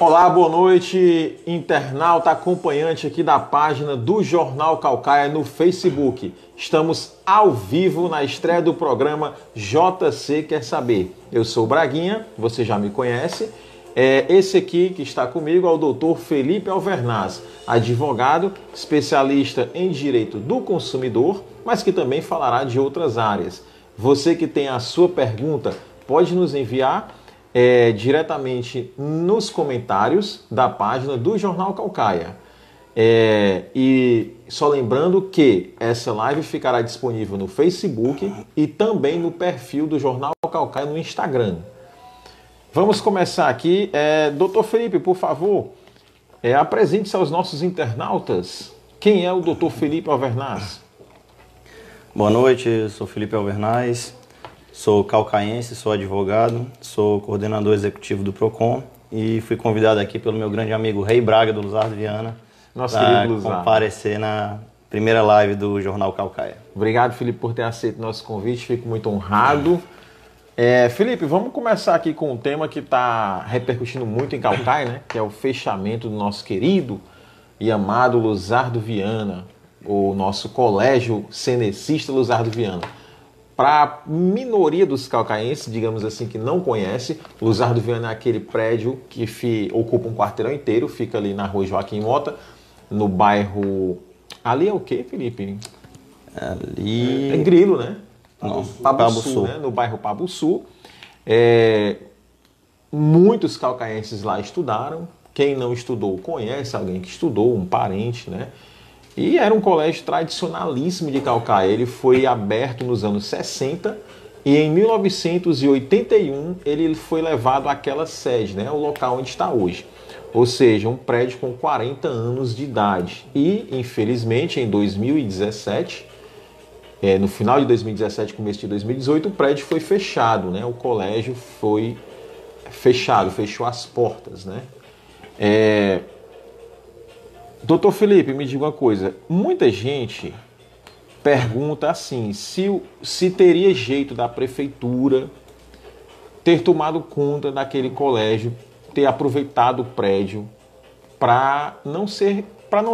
Olá, boa noite, internauta acompanhante aqui da página do Jornal Caucaia no Facebook. Estamos ao vivo na estreia do programa JC Quer Saber. Eu sou o Braguinha, você já me conhece. Esse aqui que está comigo é o Dr. Felipe Alvernaz, advogado, especialista em direito do consumidor, mas que também falará de outras áreas. Você que tem a sua pergunta, pode nos enviar diretamente nos comentários da página do Jornal Caucaia. E só lembrando que essa live ficará disponível no Facebook e também no perfil do Jornal Caucaia no Instagram. Vamos começar aqui. Doutor Felipe, por favor, apresente-se aos nossos internautas. Quem é o Dr. Felipe Alvernaz? Boa noite, eu sou Felipe Alvernaz, sou caucaense, sou advogado, sou coordenador executivo do PROCON e fui convidado aqui pelo meu grande amigo Rei Braga, do Luzardo Viana, para comparecer na primeira live do Jornal Caucaia. Obrigado, Felipe, por ter aceito nosso convite, fico muito honrado. Felipe, vamos começar aqui com um tema que está repercutindo muito em Caucaia, né? Que é o fechamento do nosso querido e amado Luzardo Viana, o nosso colégio cenecista Luzardo Viana. Para a minoria dos caucaenses, digamos assim, que não conhece, Luzardo Viana é aquele prédio que ocupa um quarteirão inteiro, fica ali na rua Joaquim Mota, no bairro... Ali é o quê, Felipe? Ali... É Grilo, né? Não, Pabuçu, né? No bairro Pabuçu. Muitos caucaenses lá estudaram. Quem não estudou conhece alguém que estudou, um parente, né? E era um colégio tradicionalíssimo de Caucaia. Ele foi aberto nos anos 60 e em 1981 ele foi levado àquela sede, né? O local onde está hoje. Ou seja, um prédio com 40 anos de idade. E, infelizmente, em 2017... no final de 2017, começo de 2018, o prédio foi fechado, né? O colégio foi fechado, fechou as portas, né? Doutor Felipe, me diga uma coisa. Muita gente pergunta assim, se teria jeito da prefeitura ter tomado conta daquele colégio, ter aproveitado o prédio para não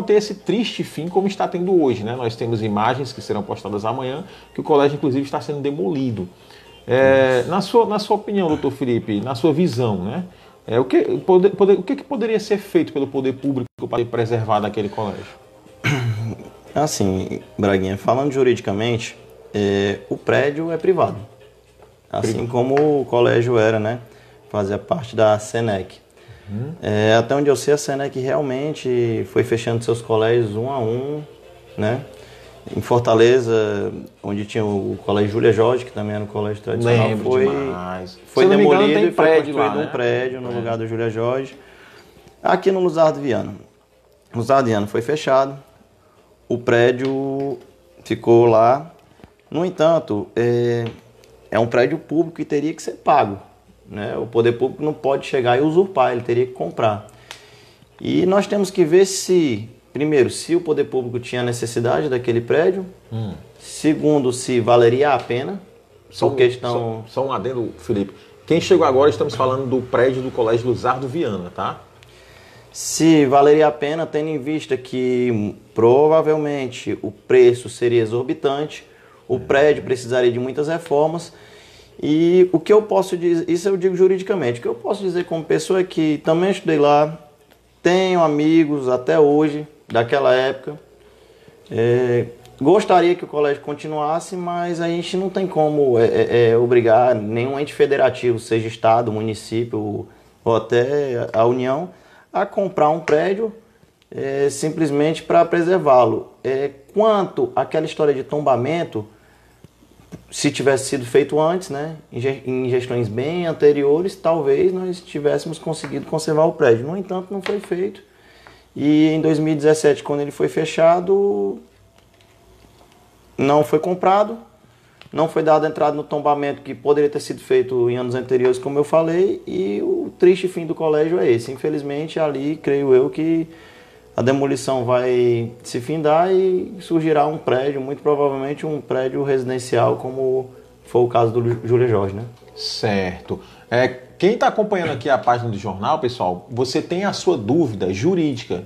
ter esse triste fim como está tendo hoje, né? Nós temos imagens que serão postadas amanhã, que o colégio, inclusive, está sendo demolido. Na sua opinião, doutor Felipe, na sua visão, né? O que poderia ser feito pelo poder público para preservar daquele colégio? Assim, Braguinha, falando juridicamente, o prédio é privado. Assim como o colégio era, né? Fazia parte da Senec. Até onde eu sei, a Senec realmente foi fechando seus colégios um a um, né? Em Fortaleza, onde tinha o Colégio Júlia Jorge, que também era um colégio tradicional, foi demolido e foi construído um prédio no lugar do Júlia Jorge. Aqui no Luzardo Viana. Luzardo Viana foi fechado, o prédio ficou lá. No entanto, é um prédio público que teria que ser pago. Né? O poder público não pode chegar e usurpar, ele teria que comprar. E nós temos que ver primeiro, se o poder público tinha necessidade daquele prédio. Segundo, se valeria a pena. Só um adendo, Felipe. Quem chegou agora, estamos falando do prédio do Colégio Luzardo Viana, tá? Se valeria a pena, tendo em vista que provavelmente o preço seria exorbitante, o prédio precisaria de muitas reformas. E o que eu posso dizer, isso eu digo juridicamente, o que eu posso dizer como pessoa é que também estudei lá, tenho amigos até hoje, daquela época, gostaria que o colégio continuasse, mas a gente não tem como obrigar nenhum ente federativo, seja estado, município ou até a União, a comprar um prédio simplesmente para preservá-lo. Quanto àquela história de tombamento, se tivesse sido feito antes, né, em gestões bem anteriores, talvez nós tivéssemos conseguido conservar o prédio. No entanto, não foi feito. E em 2017, quando ele foi fechado, não foi comprado, não foi dada entrada no tombamento que poderia ter sido feito em anos anteriores, como eu falei, e o triste fim do colégio é esse. Infelizmente, ali, creio eu, que a demolição vai se findar e surgirá um prédio, muito provavelmente um prédio residencial, como foi o caso do Júlia Jorge, né? Certo. Quem está acompanhando aqui a página do jornal, pessoal, você tem a sua dúvida jurídica,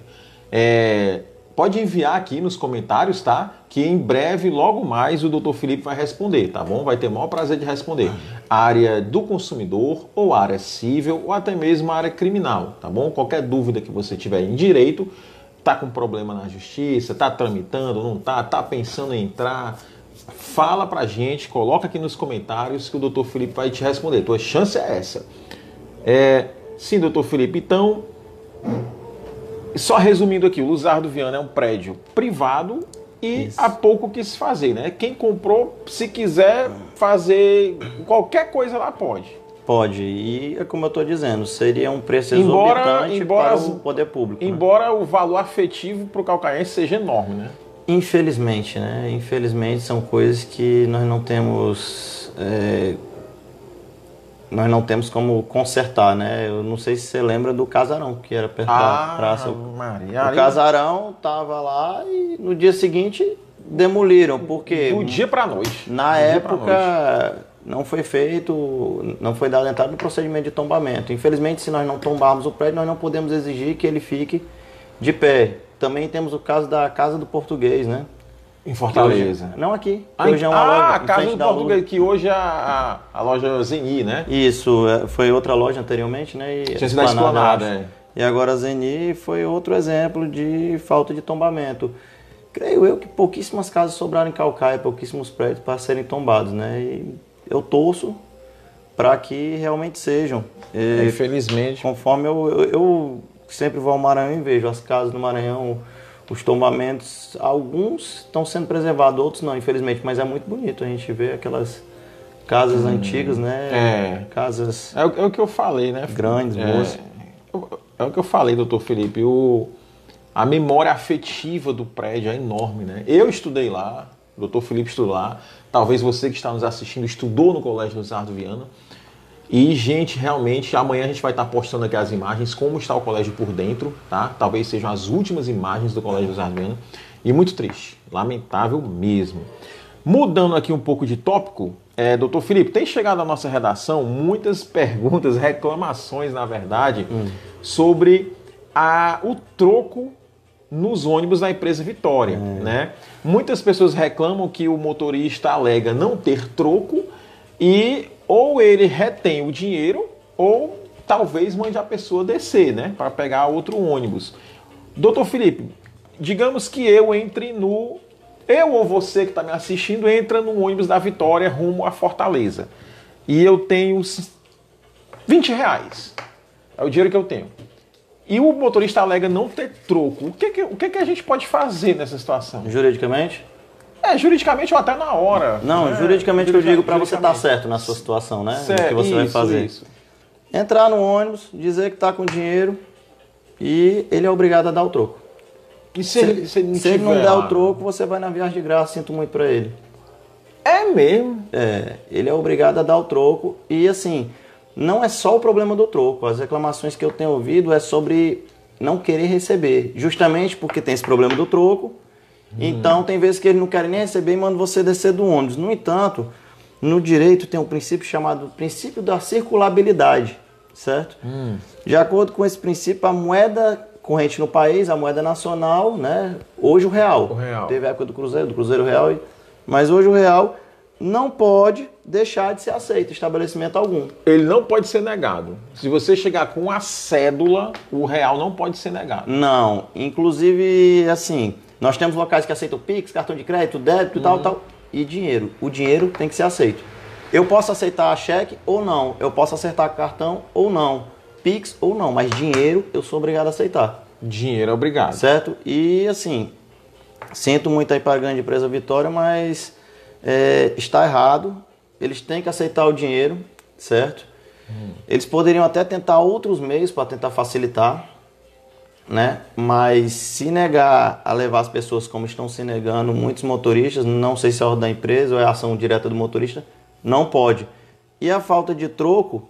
pode enviar aqui nos comentários, tá? Que em breve, logo mais, o Dr. Felipe vai responder, tá bom? Vai ter o maior prazer de responder. Área do consumidor, ou área civil, ou até mesmo área criminal, tá bom? Qualquer dúvida que você tiver em direito, tá com problema na justiça, tá tramitando, não tá, tá pensando em entrar, fala pra gente, coloca aqui nos comentários que o Dr. Felipe vai te responder. Tua chance é essa. Sim, Dr. Felipe, então, só resumindo aqui, o Luzardo Viana é um prédio privado e há pouco que se fazer, né? Quem comprou, se quiser fazer qualquer coisa lá, pode. Pode, e é como eu estou dizendo, seria um preço exorbitante para o poder público. Embora, né, o valor afetivo para o calcaense seja enorme, né? Infelizmente, né? Infelizmente são coisas que nós não temos... nós não temos como consertar, né? Eu não sei se você lembra do casarão, que era perto da praça. Maria. O casarão estava lá e no dia seguinte demoliram, porque... Do dia para a noite. Na época não foi feito, não foi dado entrada no procedimento de tombamento. Infelizmente, se nós não tombarmos o prédio, nós não podemos exigir que ele fique de pé. Também temos o caso da Casa do Português, né? Em Fortaleza. Hoje, não aqui. Hoje é uma loja a Casa do Português, que hoje é a loja Zeni, né? Isso, foi outra loja anteriormente, né? Tinha sido Esplanada, E agora a Zeni foi outro exemplo de falta de tombamento. Creio eu que pouquíssimas casas sobraram em Caucaia, pouquíssimos prédios para serem tombados, né? E eu torço para que realmente sejam. Infelizmente. Conforme eu sempre vou ao Maranhão e vejo as casas do Maranhão, os tombamentos, alguns estão sendo preservados, outros não, infelizmente, mas é muito bonito a gente ver aquelas casas antigas, né? Casas... É o que eu falei, né? Grandes, boas. É o que eu falei, doutor Felipe, a memória afetiva do prédio é enorme, né? Eu estudei lá, o doutor Felipe estudou lá, talvez você que está nos assistindo estudou no Colégio Luzardo Viana. E, gente, realmente, amanhã a gente vai estar postando aqui as imagens, como está o colégio por dentro, tá? Talvez sejam as últimas imagens do Colégio Luzardo Viana. E muito triste, lamentável mesmo. Mudando aqui um pouco de tópico, doutor Felipe, tem chegado à nossa redação muitas perguntas, reclamações, na verdade, sobre o troco nos ônibus da empresa Vitória, né? Muitas pessoas reclamam que o motorista alega não ter troco e ou ele retém o dinheiro ou talvez mande a pessoa descer, né? Para pegar outro ônibus. Doutor Felipe, digamos que eu entre no... Eu ou você que está me assistindo entra no ônibus da Vitória rumo a Fortaleza. E eu tenho R$20. É o dinheiro que eu tenho. E o motorista alega não ter troco. O que a gente pode fazer nessa situação? Juridicamente? Juridicamente ou até na hora. Não, juridicamente eu digo para você estar certo na sua situação, né? Certo, o que você vai fazer. Isso. Entrar no ônibus, dizer que está com dinheiro e ele é obrigado a dar o troco. E se ele não der o troco, você vai na viagem de graça, sinto muito para ele. É mesmo? Ele é obrigado a dar o troco e assim, não é só o problema do troco. As reclamações que eu tenho ouvido é sobre não querer receber, justamente porque tem esse problema do troco. Então tem vezes que eles não querem nem receber e mandam você descer do ônibus. No entanto, no direito tem um princípio chamado princípio da circulabilidade, certo? De acordo com esse princípio, a moeda corrente no país, a moeda nacional, né? Hoje o real. Teve a época do Cruzeiro Real, mas hoje o real não pode deixar de ser aceito, estabelecimento algum. Ele não pode ser negado. Se você chegar com a cédula, o real não pode ser negado. Não, inclusive, assim, nós temos locais que aceitam Pix, cartão de crédito, débito, tal, e dinheiro. O dinheiro tem que ser aceito. Eu posso aceitar cheque ou não, eu posso aceitar cartão ou não, Pix ou não, mas dinheiro eu sou obrigado a aceitar. Dinheiro é obrigado. Certo? E, assim, sinto muito aí para a grande empresa Vitória, mas está errado. Eles têm que aceitar o dinheiro, certo? Eles poderiam até tentar outros meios para tentar facilitar, né? Mas se negar a levar as pessoas como estão se negando muitos motoristas, não sei se é ordem da empresa ou é ação direta do motorista, não pode. E a falta de troco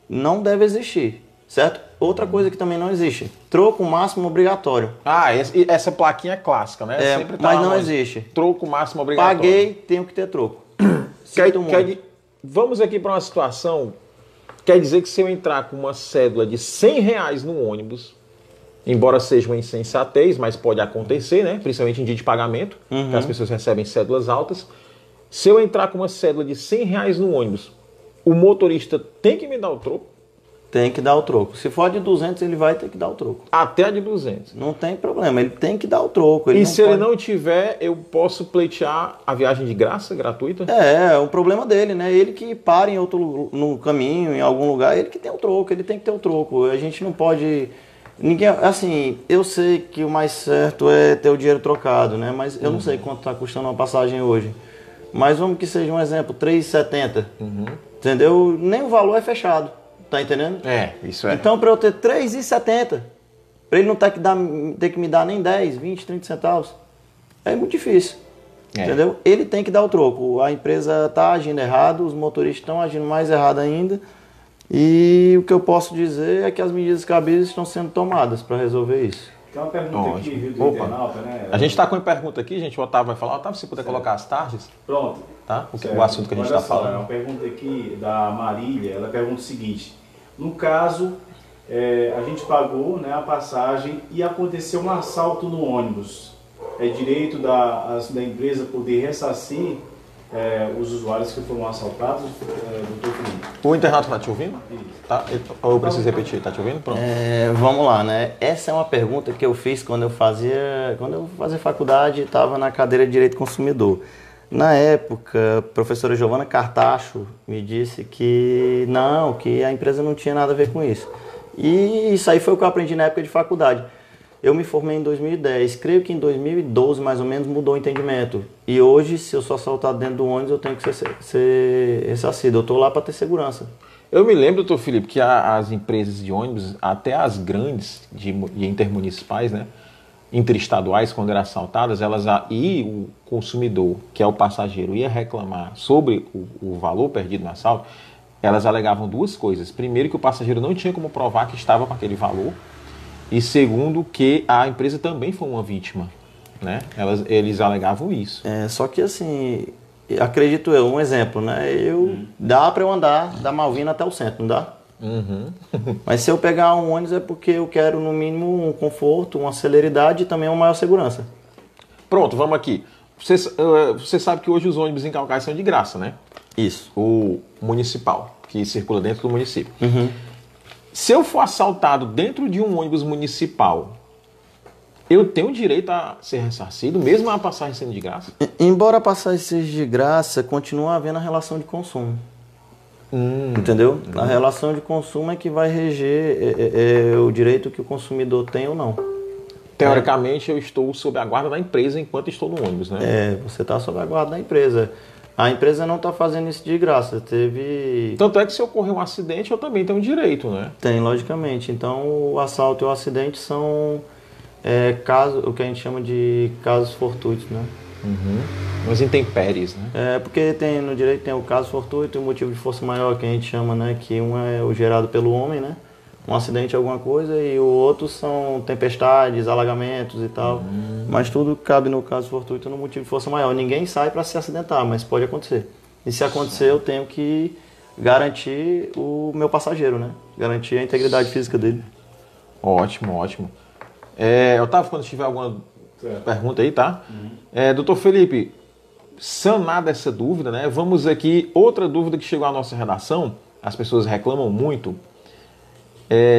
não deve existir, certo? Outra coisa que também não existe, troco máximo obrigatório. Essa plaquinha é clássica, né? Sempre tá, mas não existe. Troco máximo obrigatório. Paguei, tenho que ter troco. Vamos aqui para uma situação Quer dizer que se eu entrar com uma cédula de R$ 100 no ônibus, embora seja uma insensatez, mas pode acontecer, né? Principalmente em dia de pagamento, que as pessoas recebem cédulas altas. Se eu entrar com uma cédula de R$ 100 no ônibus, o motorista tem que me dar o troco? Tem que dar o troco. Se for de 200, ele vai ter que dar o troco. Até a de 200. Não tem problema, ele tem que dar o troco. E se ele não tiver, eu posso pleitear a viagem de graça, gratuita? É um problema dele, né? Ele que para em outro, no caminho, em algum lugar, ele que tem o troco, ele tem que ter o troco. A gente não pode... Ninguém, assim, eu sei que o mais certo é ter o dinheiro trocado, né? Mas eu não sei quanto está custando uma passagem hoje. Mas vamos que seja um exemplo, R$3,70. Entendeu? Nem o valor é fechado. Tá entendendo? Isso é. Então, para eu ter R$3,70, para ele não ter que me dar nem 10, 20, 30 centavos, é muito difícil. Entendeu? Ele tem que dar o troco. A empresa está agindo errado, os motoristas estão agindo mais errado ainda. E o que eu posso dizer é que as medidas cabíveis estão sendo tomadas para resolver isso. Tem uma pergunta aqui, viu, do internauta, né? A gente está com uma pergunta aqui, gente. O Otávio vai falar. Otávio, se puder colocar as tardes. Pronto. Tá? O assunto que a gente está falando. É uma pergunta aqui da Marília. Ela pergunta o seguinte: no caso, a gente pagou, né, a passagem e aconteceu um assalto no ônibus. É direito da empresa poder ressarcir os usuários que foram assaltados, doutor Felipe? O internauta está te ouvindo? Tá? Ou eu preciso repetir? Está te ouvindo? Pronto. Vamos lá, né? Essa é uma pergunta que eu fiz quando eu fazia faculdade e estava na cadeira de Direito do Consumidor. Na época, a professora Giovana Cartacho me disse que a empresa não tinha nada a ver com isso. E isso aí foi o que eu aprendi na época de faculdade. Eu me formei em 2010, creio que em 2012 mais ou menos mudou o entendimento. E hoje, se eu sou assaltado dentro do ônibus, eu tenho que ser ressarcido. Eu estou lá para ter segurança. Eu me lembro, doutor Felipe, que as empresas de ônibus, até as grandes de intermunicipais, né, interestaduais, quando eram assaltadas, e o consumidor, que é o passageiro, ia reclamar sobre o valor perdido no assalto, elas alegavam duas coisas. Primeiro, que o passageiro não tinha como provar que estava com aquele valor. E segundo, que a empresa também foi uma vítima, né? Eles alegavam isso. Só que assim, acredito eu, um exemplo, né? Dá para eu andar da Malvina até o centro, não dá? Mas se eu pegar um ônibus é porque eu quero no mínimo um conforto, uma celeridade e também uma maior segurança. Pronto, vamos aqui. Você sabe que hoje os ônibus em Caucaia são de graça, né? Isso. O municipal, que circula dentro do município. Se eu for assaltado dentro de um ônibus municipal, eu tenho direito a ser ressarcido, mesmo a passagem sendo de graça? Embora a passagem seja de graça, continua havendo a relação de consumo. Entendeu? A relação de consumo é que vai reger o direito que o consumidor tem ou não. Teoricamente, eu estou sob a guarda da empresa enquanto estou no ônibus, né? Você está sob a guarda da empresa. A empresa não está fazendo isso de graça. Tanto é que se ocorrer um acidente, eu também tenho direito, né? Tem, logicamente. Então, o assalto e o acidente são o que a gente chama de casos fortuitos, né? Mas intempéries, né? Porque no direito tem o caso fortuito e o motivo de força maior, que a gente chama, né? Que um é o gerado pelo homem, né? Um acidente é alguma coisa, e o outro são tempestades, alagamentos e tal. Mas tudo cabe no caso fortuito no motivo de força maior. Ninguém sai para se acidentar, mas pode acontecer. E se acontecer, eu tenho que garantir o meu passageiro, né? Garantir a integridade física dele. Ótimo, ótimo. Otávio, quando tiver alguma pergunta aí, tá? Doutor Felipe, sanada essa dúvida, né? Vamos aqui, outra dúvida que chegou à nossa redação, as pessoas reclamam muito.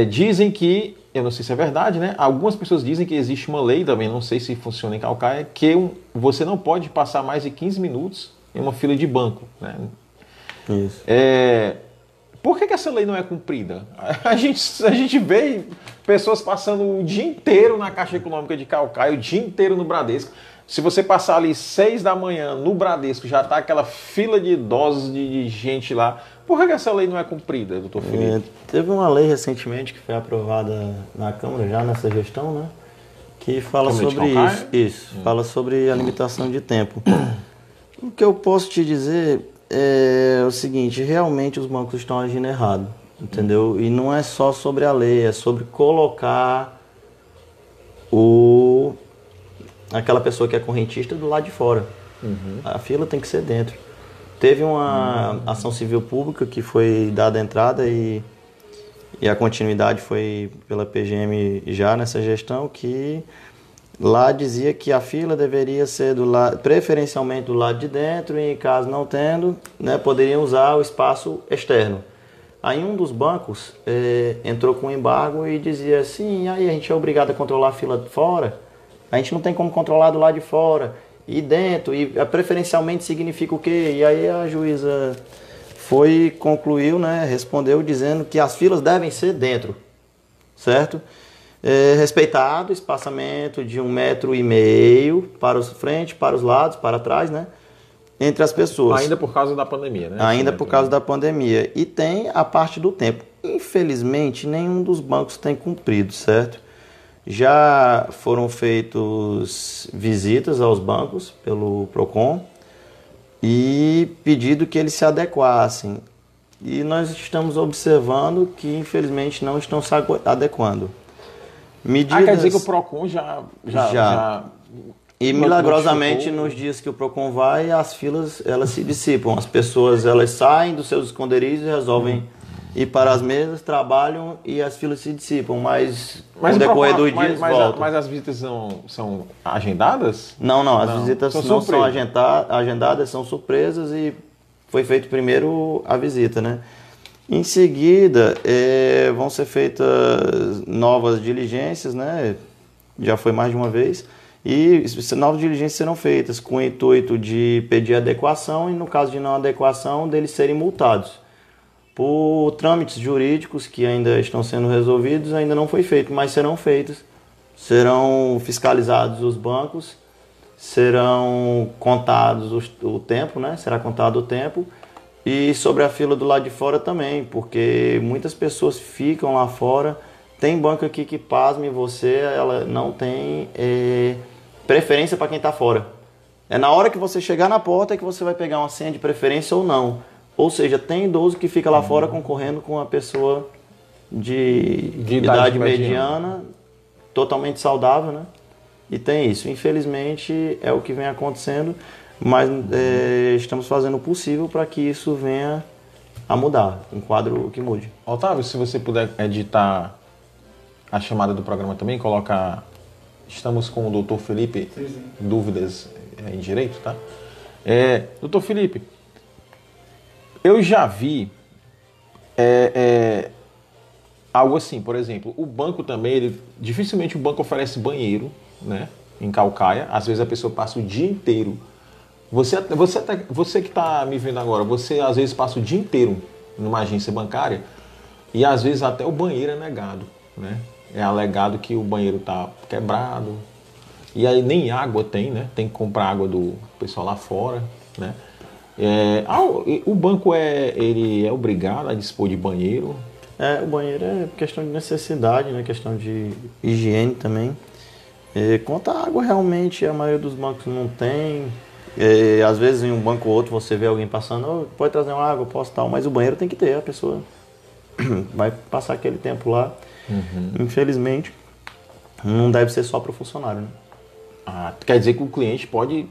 Dizem que, eu não sei se é verdade, né? Algumas pessoas dizem que existe uma lei também, não sei se funciona em Caucaia, que você não pode passar mais de 15 minutos em uma fila de banco, né? Isso. Por que essa lei não é cumprida? A gente vê pessoas passando o dia inteiro na Caixa Econômica de Caucaia, o dia inteiro no Bradesco. Se você passar ali 6 da manhã no Bradesco, já está aquela fila de idosos, de gente lá. Por que essa lei não é cumprida, doutor Felipe? Teve uma lei recentemente que foi aprovada na Câmara, já nessa gestão, né? Que fala sobre isso. Fala sobre a limitação de tempo. O que eu posso te dizer é o seguinte: realmente os bancos estão agindo errado, entendeu? E não é só sobre a lei, é sobre colocar aquela pessoa que é correntista do lado de fora. A fila tem que ser dentro. Teve uma ação civil pública que foi dada a entrada e a continuidade foi pela PGM já nessa gestão, que lá dizia que a fila deveria ser preferencialmente do lado de dentro e, caso não tendo, né, poderiam usar o espaço externo. Aí um dos bancos entrou com um embargo e dizia assim, aí a gente é obrigado a controlar a fila de fora, a gente não tem como controlar do lado de fora e dentro, e preferencialmente significa o quê? E aí a juíza concluiu, né, respondeu dizendo que as filas devem ser dentro, certo? Respeitado o espaçamento de 1,5 metro para os frente, para os lados, para trás, né? Entre as pessoas. Ainda por causa da pandemia, né? Ainda por causa da pandemia. E tem a parte do tempo. Infelizmente, nenhum dos bancos tem cumprido, certo? Já foram feitas visitas aos bancos pelo PROCON e pedido que eles se adequassem. E nós estamos observando que, infelizmente, não estão se adequando. Medidas... quer dizer que o PROCON já... E milagrosamente, nos dias que o PROCON vai, as filas elas se dissipam. As pessoas elas saem dos seus esconderijos e resolvem ir para as mesas, trabalham e as filas se dissipam. Mas no decorrer dos dias voltam. Mas as visitas são agendadas? Não. As visitas não são agendadas, são surpresas e foi feito primeiro a visita, né? Em seguida, vão ser feitas novas diligências, né? Já foi mais de uma vez. E novas diligências serão feitas com o intuito de pedir adequação e, no caso de não adequação, deles serem multados. Por trâmites jurídicos que ainda estão sendo resolvidos, ainda não foi feito, mas serão feitos. Serão fiscalizados os bancos, serão contados o tempo, né? Será contado o tempo. E sobre a fila do lado de fora também, porque muitas pessoas ficam lá fora. Tem banco aqui que, pasme você, ela não tem preferência para quem está fora. É na hora que você chegar na porta que você vai pegar uma senha de preferência ou não. Ou seja, tem idoso que fica lá fora concorrendo com uma pessoa de idade mediana, totalmente saudável, né? E tem isso. Infelizmente, é o que vem acontecendo, mas estamos fazendo o possível para que isso venha a mudar, um quadro que mude. Otávio, se você puder editar a chamada do programa também, coloca... Estamos com o Dr. Felipe, sim. Dúvidas em direito, tá? Dr. Felipe, eu já vi algo assim, por exemplo, o banco também, dificilmente o banco oferece banheiro, né, em Caucaia. Às vezes a pessoa passa o dia inteiro. Você que está me vendo agora, você às vezes passa o dia inteiro numa agência bancária e às vezes até o banheiro é negado, né? É alegado que o banheiro está quebrado. E aí nem água tem, né? Tem que comprar água do pessoal lá fora, né? O banco ele é obrigado a dispor de banheiro? O banheiro é questão de necessidade, né? Questão de higiene também. Quanto à água, realmente, a maioria dos bancos não tem. Às vezes em um banco ou outro você vê alguém passando, pode trazer uma água, posso tal, mas o banheiro tem que ter, a pessoa vai passar aquele tempo lá. Uhum. Infelizmente, não deve ser só para o funcionário, né? Quer dizer que o cliente pode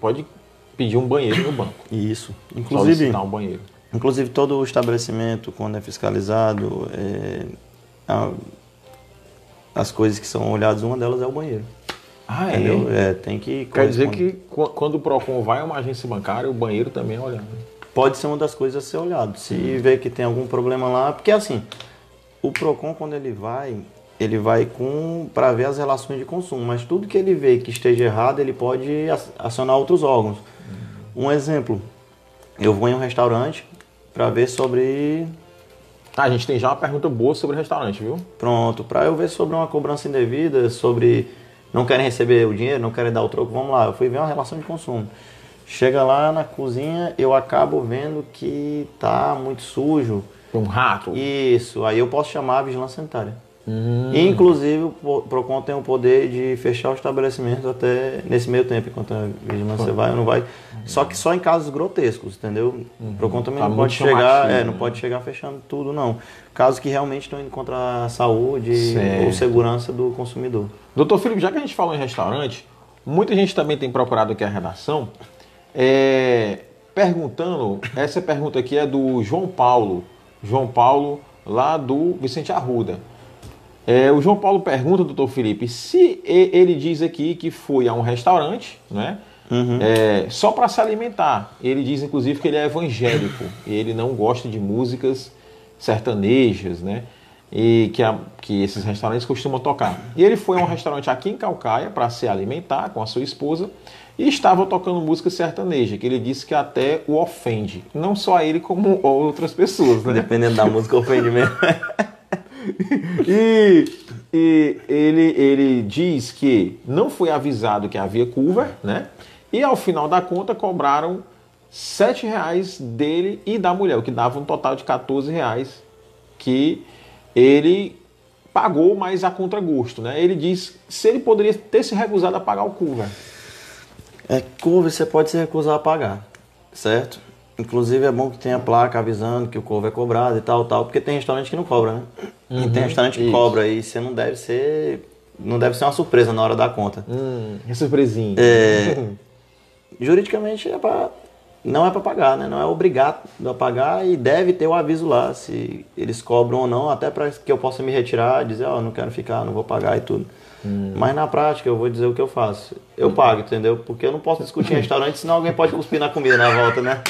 pedir um banheiro no banco. Isso. Inclusive, um banheiro. Inclusive, todo o estabelecimento, quando é fiscalizado, as coisas que são olhadas, uma delas é o banheiro. Entendeu? Tem que Quer dizer que quando o PROCON vai a uma agência bancária, o banheiro também é olhado. Pode ser uma das coisas a ser olhado. Se vê que tem algum problema lá, porque assim, o PROCON, quando ele vai para ver as relações de consumo, mas tudo que ele vê que esteja errado, ele pode acionar outros órgãos. Um exemplo, eu vou em um restaurante para ver sobre... A gente tem já uma pergunta boa sobre o restaurante, viu? Pronto, para eu ver sobre uma cobrança indevida, sobre não querem receber o dinheiro, não querem dar o troco, vamos lá, eu fui ver uma relação de consumo. Chega lá na cozinha, eu acabo vendo que tá muito sujo. Um rato. Isso, aí eu posso chamar a vigilância sanitária. Inclusive, o PROCON tem o poder de fechar o estabelecimento até nesse meio tempo, enquanto a vigilância vai ou não vai. Só que só em casos grotescos, entendeu? O PROCON também não pode chegar, não pode chegar fechando tudo, não. Casos que realmente estão indo contra a saúde ou segurança do consumidor. Doutor Felipe, já que a gente falou em restaurante, muita gente também tem procurado aqui a redação perguntando, essa pergunta aqui é do João Paulo. João Paulo, lá do Vicente Arruda. O João Paulo pergunta, doutor Felipe, se ele diz aqui que foi a um restaurante, né? Só para se alimentar. Ele diz, inclusive, que ele é evangélico. E ele não gosta de músicas sertanejas, né? E que esses restaurantes costumam tocar. E ele foi a um restaurante aqui em Caucaia para se alimentar com a sua esposa e estava tocando música sertaneja, que ele disse que até o ofende. Não só a ele, como outras pessoas, né? Dependendo da música, ofende mesmo. E ele diz que não foi avisado que havia cover, né? E ao final da conta cobraram R$7 dele e da mulher, o que dava um total de R$14 que ele pagou, mas a contragosto, né? Ele diz se ele poderia ter se recusado a pagar o cover. Cover você pode se recusar a pagar, certo? Inclusive é bom que tenha placa avisando que o cover é cobrado e tal, porque tem restaurante que não cobra, né? E tem restaurante que cobra e você não deve ser uma surpresa na hora da conta. É surpresinha. Juridicamente não é para pagar, né? Não é obrigado a pagar e deve ter o aviso lá se eles cobram ou não, até para que eu possa me retirar e dizer, não quero ficar, não vou pagar e tudo. Mas na prática eu vou dizer o que eu faço. Eu pago, entendeu? Porque eu não posso discutir em restaurante, senão alguém pode cuspir na comida na volta, né?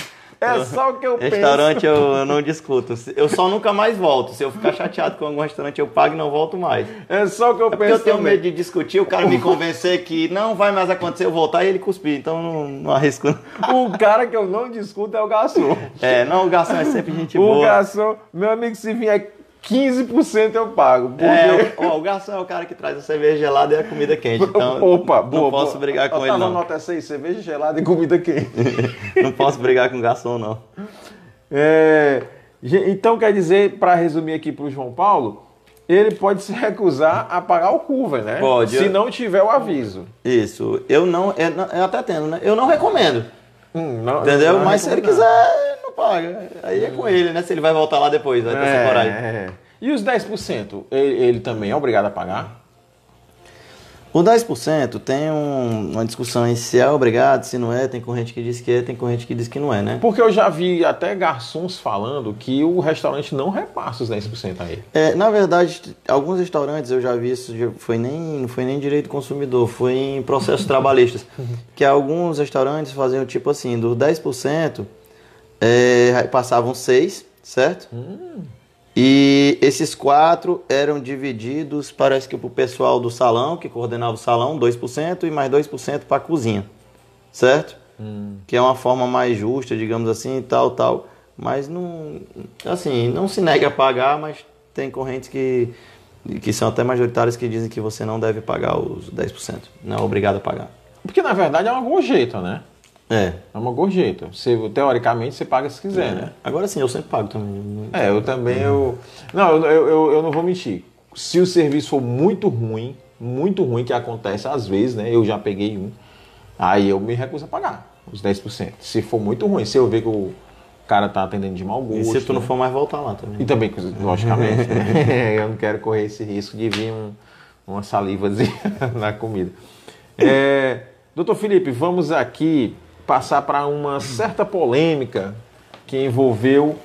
Só o que eu penso. Restaurante eu não discuto. Eu só nunca mais volto. Se eu ficar chateado com algum restaurante, eu pago e não volto mais. É só o que eu penso. Porque eu tenho medo de discutir, o cara me convencer que não vai mais acontecer eu voltar e ele cuspir. Então não arrisco. O cara que eu não discuto é o garçom. O garçom é sempre gente boa. O garçom, meu amigo, se vier 15% eu pago. O garçom é o cara que traz a cerveja gelada e a comida quente. Então, não posso brigar com ele, não. Nota essa aí, cerveja gelada e comida quente. Não posso brigar com o garçom, não. Então, quer dizer, para resumir aqui para o João Paulo, ele pode se recusar a pagar o cover, né? Pode. Se não tiver o aviso. Isso. Eu até tendo, né? Eu não recomendo. Entendeu? Não mas se ele quiser... paga. Aí é com ele, né? Se ele vai voltar lá depois, vai ter essa coragem. E os 10%? Ele também é obrigado a pagar? O 10% tem uma discussão em se é obrigado, se não é. Tem corrente que diz que é, tem corrente que diz que não é, né? Porque eu já vi até garçons falando que o restaurante não repassa os 10% a ele. Na verdade, alguns restaurantes eu já vi isso, não foi nem direito do consumidor, foi em processos trabalhistas. Que alguns restaurantes faziam tipo assim, dos 10%, passavam 6, certo? E esses 4 eram divididos, parece que para o pessoal do salão, que coordenava o salão, 2%, e mais 2% para a cozinha, certo? Que é uma forma mais justa, digamos assim, tal. Mas não se nega a pagar, mas tem correntes que são até majoritárias que dizem que você não deve pagar os 10%, não é obrigado a pagar. Porque na verdade é uma gorjeta, né? É uma gorjeta. Teoricamente, você paga se quiser, né? Agora sim, eu sempre pago também. Eu também, Não, eu não vou mentir. Se o serviço for muito ruim, que acontece às vezes, né? Eu já peguei um, aí eu me recuso a pagar os 10%. Se for muito ruim, se eu ver que o cara tá atendendo de mau gosto... E se tu não for mais voltar lá também. E também, logicamente, né? Eu não quero correr esse risco de vir uma salivazinha na comida. Doutor Felipe, vamos aqui passar para uma certa polêmica que envolveu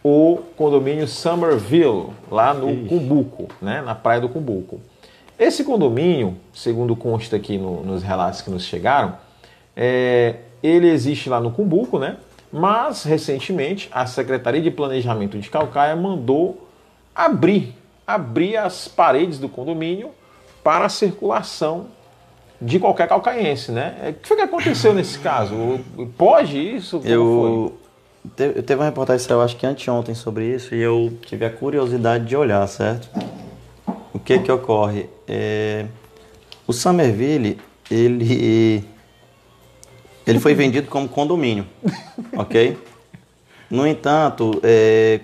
o condomínio Somerville, lá no Cumbuco, né, na praia do Cumbuco. Esse condomínio, segundo consta aqui nos relatos que nos chegaram, ele existe lá no Cumbuco, né, mas recentemente a Secretaria de Planejamento de Caucaia mandou abrir as paredes do condomínio para a circulação de qualquer caucaiense, né? O que foi que aconteceu nesse caso? Pode isso? Como foi? Teve uma reportagem, eu acho que anteontem, sobre isso, e eu tive a curiosidade de olhar, certo? O que ocorre? O Somerville, ele foi vendido como condomínio, ok? No entanto,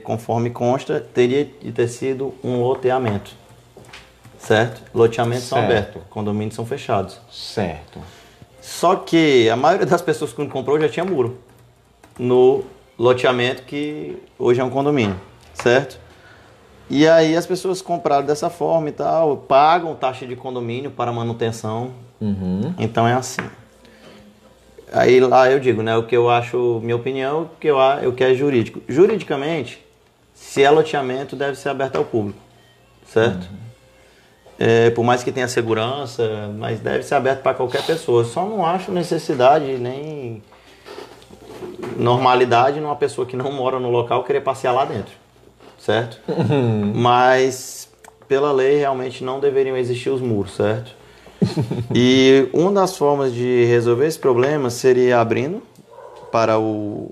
conforme consta, teria de ter sido um loteamento. Certo? Loteamentos são abertos, condomínios são fechados. Certo. Só que a maioria das pessoas que comprou já tinha muro no loteamento que hoje é um condomínio, certo? E aí as pessoas compraram dessa forma e tal, pagam taxa de condomínio para manutenção. Então é assim. Aí lá eu digo, né, o que eu acho, minha opinião, o que é jurídico. Juridicamente, se é loteamento, deve ser aberto ao público, certo? Por mais que tenha segurança, mas deve ser aberto para qualquer pessoa. Só não acho necessidade nem normalidade numa pessoa que não mora no local querer passear lá dentro, certo? Mas pela lei realmente não deveriam existir os muros, certo? E uma das formas de resolver esse problema seria abrindo para o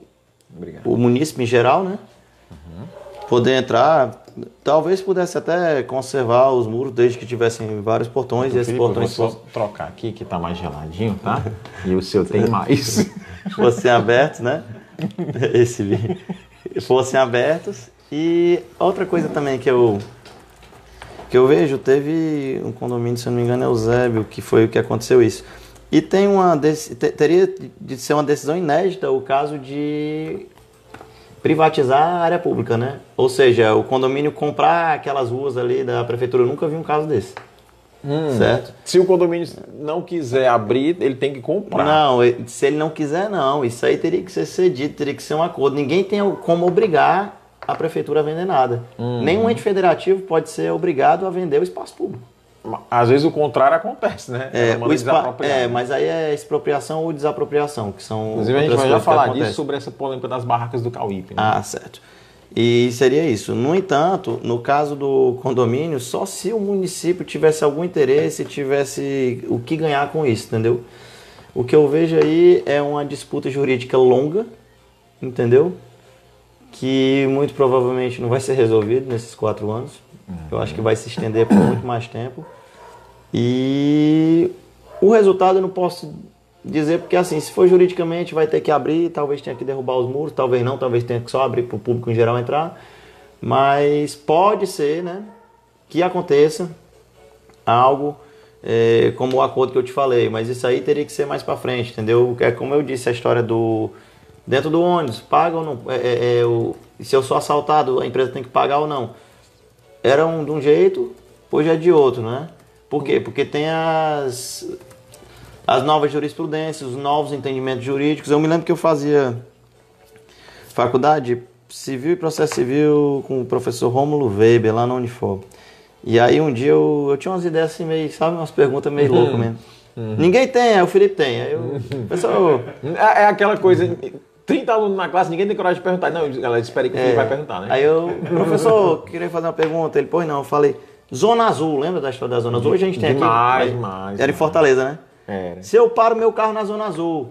munícipe em geral, né? Poder entrar, talvez pudesse até conservar os muros desde que tivessem vários portões. E esses portões eu vou só trocar aqui que tá mais geladinho, tá? E o seu tem mais. Fossem abertos, né? Fossem abertos. E outra coisa também que eu vejo, teve um condomínio, se eu não me engano, é o Eusébio, que foi o que aconteceu isso. E tem teria de ser uma decisão inédita o caso de privatizar a área pública, né? Ou seja, o condomínio comprar aquelas ruas ali da prefeitura. Eu nunca vi um caso desse. Certo? Se o condomínio não quiser abrir, ele tem que comprar. Não, se ele não quiser, não. Isso aí teria que ser cedido, teria que ser um acordo. Ninguém tem como obrigar a prefeitura a vender nada. Nenhum ente federativo pode ser obrigado a vender o espaço público. Às vezes o contrário acontece, né? Mas aí é expropriação ou desapropriação, que são. Inclusive a gente vai já falar disso sobre essa polêmica das barracas do Cauípe. Né? Ah, certo. E seria isso. No entanto, no caso do condomínio, só se o município tivesse algum interesse, tivesse o que ganhar com isso, entendeu? O que eu vejo aí é uma disputa jurídica longa, entendeu? Que muito provavelmente não vai ser resolvido nesses 4 anos. Eu acho que vai se estender por muito mais tempo. E o resultado eu não posso dizer, porque assim, se for juridicamente vai ter que abrir, talvez tenha que derrubar os muros, talvez não, talvez tenha que só abrir para o público em geral entrar. Mas pode ser, né, que aconteça algo como o acordo que eu te falei, mas isso aí teria que ser mais para frente, entendeu? É como eu disse, a história do dentro do ônibus, paga ou não, se eu sou assaltado, a empresa tem que pagar ou não. Era de um jeito, hoje é de outro, né? Por quê? Porque tem as novas jurisprudências, os novos entendimentos jurídicos. Eu me lembro que eu fazia faculdade civil e processo civil com o professor Rômulo Weber lá na Unifor. E aí um dia eu tinha umas ideias assim meio, sabe, umas perguntas meio loucas mesmo. Ninguém tem, aí o Felipe tem. Aí eu, pessoal, é aquela coisa, 30 alunos na classe, ninguém tem coragem de perguntar. Não, ela espera que o Felipe vai perguntar, né? Aí eu, professor, queria fazer uma pergunta. Ele, pois não, eu falei, Zona Azul, lembra da história da Zona Azul? Hoje a gente tem demais. Era em Fortaleza, né? Era. Se eu paro meu carro na Zona Azul,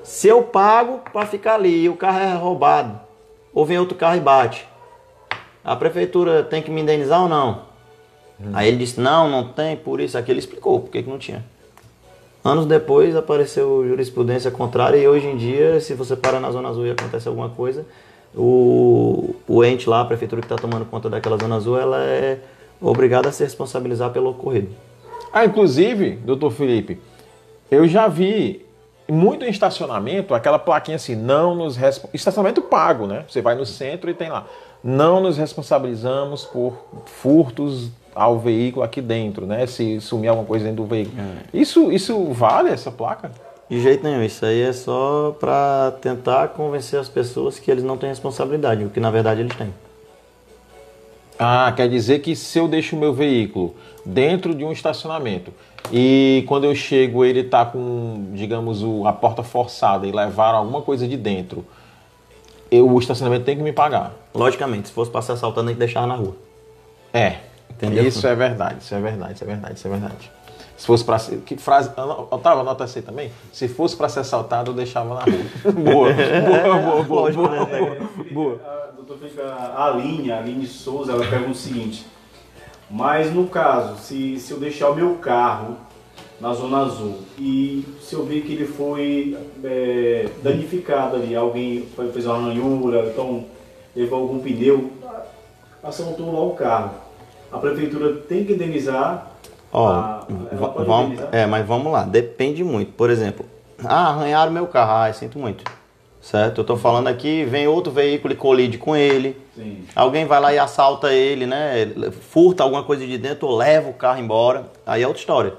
se eu pago para ficar ali e o carro é roubado, ou vem outro carro e bate, a prefeitura tem que me indenizar ou não? Aí ele disse, não tem, por isso. Aqui ele explicou por que não tinha. Anos depois apareceu jurisprudência contrária e hoje em dia, se você para na Zona Azul e acontece alguma coisa, o ente lá, a prefeitura que está tomando conta daquela Zona Azul, ela é obrigada a se responsabilizar pelo ocorrido. Inclusive, doutor Felipe, eu já vi muito em estacionamento aquela plaquinha assim, estacionamento pago, né? Você vai no centro e tem lá, não nos responsabilizamos por furtos ao veículo aqui dentro, né? Se sumir alguma coisa dentro do veículo. Isso vale, essa placa? De jeito nenhum, isso aí é só para tentar convencer as pessoas que eles não têm responsabilidade, o que na verdade eles têm. Quer dizer que se eu deixo o meu veículo dentro de um estacionamento e quando eu chego ele está com, digamos, a porta forçada e levaram alguma coisa de dentro, o estacionamento tem que me pagar? Logicamente, se fosse para ser assaltando, tem que deixar na rua. Entendeu? Isso é verdade. Se fosse para ser... Que frase... Otávio, anota essa aí também. Se fosse para ser assaltado, eu deixava na rua. Boa. Doutor Felipe, a Aline Souza, ela pergunta o seguinte, mas no caso, se eu deixar o meu carro na Zona Azul e se eu ver que ele foi danificado ali, alguém fez uma ranhura, então levou algum pneu, assaltou lá o carro, a prefeitura tem que indenizar? Mas vamos lá, depende muito. Por exemplo, arranharam meu carro, eu sinto muito. Certo? Eu estou falando aqui, vem outro veículo e colide com ele. Sim. Alguém vai lá e assalta ele, né? Furta alguma coisa de dentro ou leva o carro embora. Aí é outra história.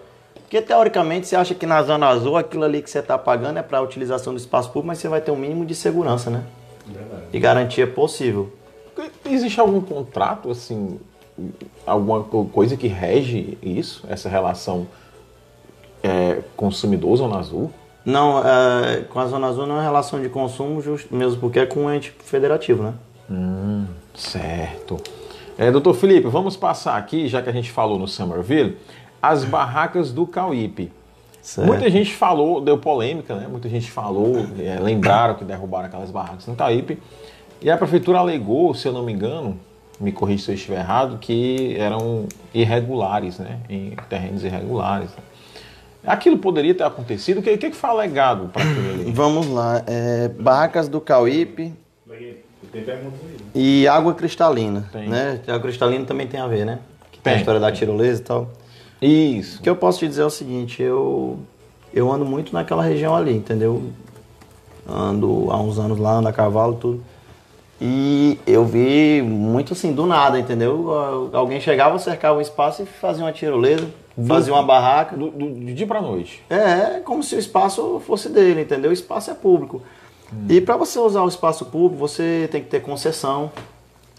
Porque, teoricamente, você acha que na Zona Azul, aquilo ali que você está pagando é para a utilização do espaço público, mas você vai ter um mínimo de segurança, né? Verdade. E garantia possível. Existe algum contrato, assim, alguma coisa que rege isso, essa relação consumidor-Zona Azul? Não, com a Zona Azul não é relação de consumo, mesmo porque é com um ente federativo, né? Certo. Doutor Felipe, vamos passar aqui, já que a gente falou no Summerville, as barracas do Cauípe. Certo. Muita gente falou, deu polêmica, né? Muita gente falou, lembraram que derrubaram aquelas barracas no Cauípe. E a prefeitura alegou, se eu não me engano, me corrija se eu estiver errado, que eram irregulares, né? Em terrenos irregulares. Aquilo poderia ter acontecido? O que foi alegado para aquilo ali? Vamos lá. Barracas do Cauípe Tem pergunta aí, né? e água cristalina. Tem. Né? Água cristalina também tem a ver, né? Que tem Tem. a história da tirolesa e tal. Isso. O que eu posso te dizer é o seguinte, eu ando muito naquela região ali, entendeu? Ando há uns anos lá, ando a cavalo, tudo. E eu vi muito assim, do nada, entendeu? Alguém chegava, cercava o espaço e fazia uma tirolesa, fazia uma barraca. De dia pra noite. Como se o espaço fosse dele, entendeu? O espaço é público. E para você usar o espaço público, você tem que ter concessão,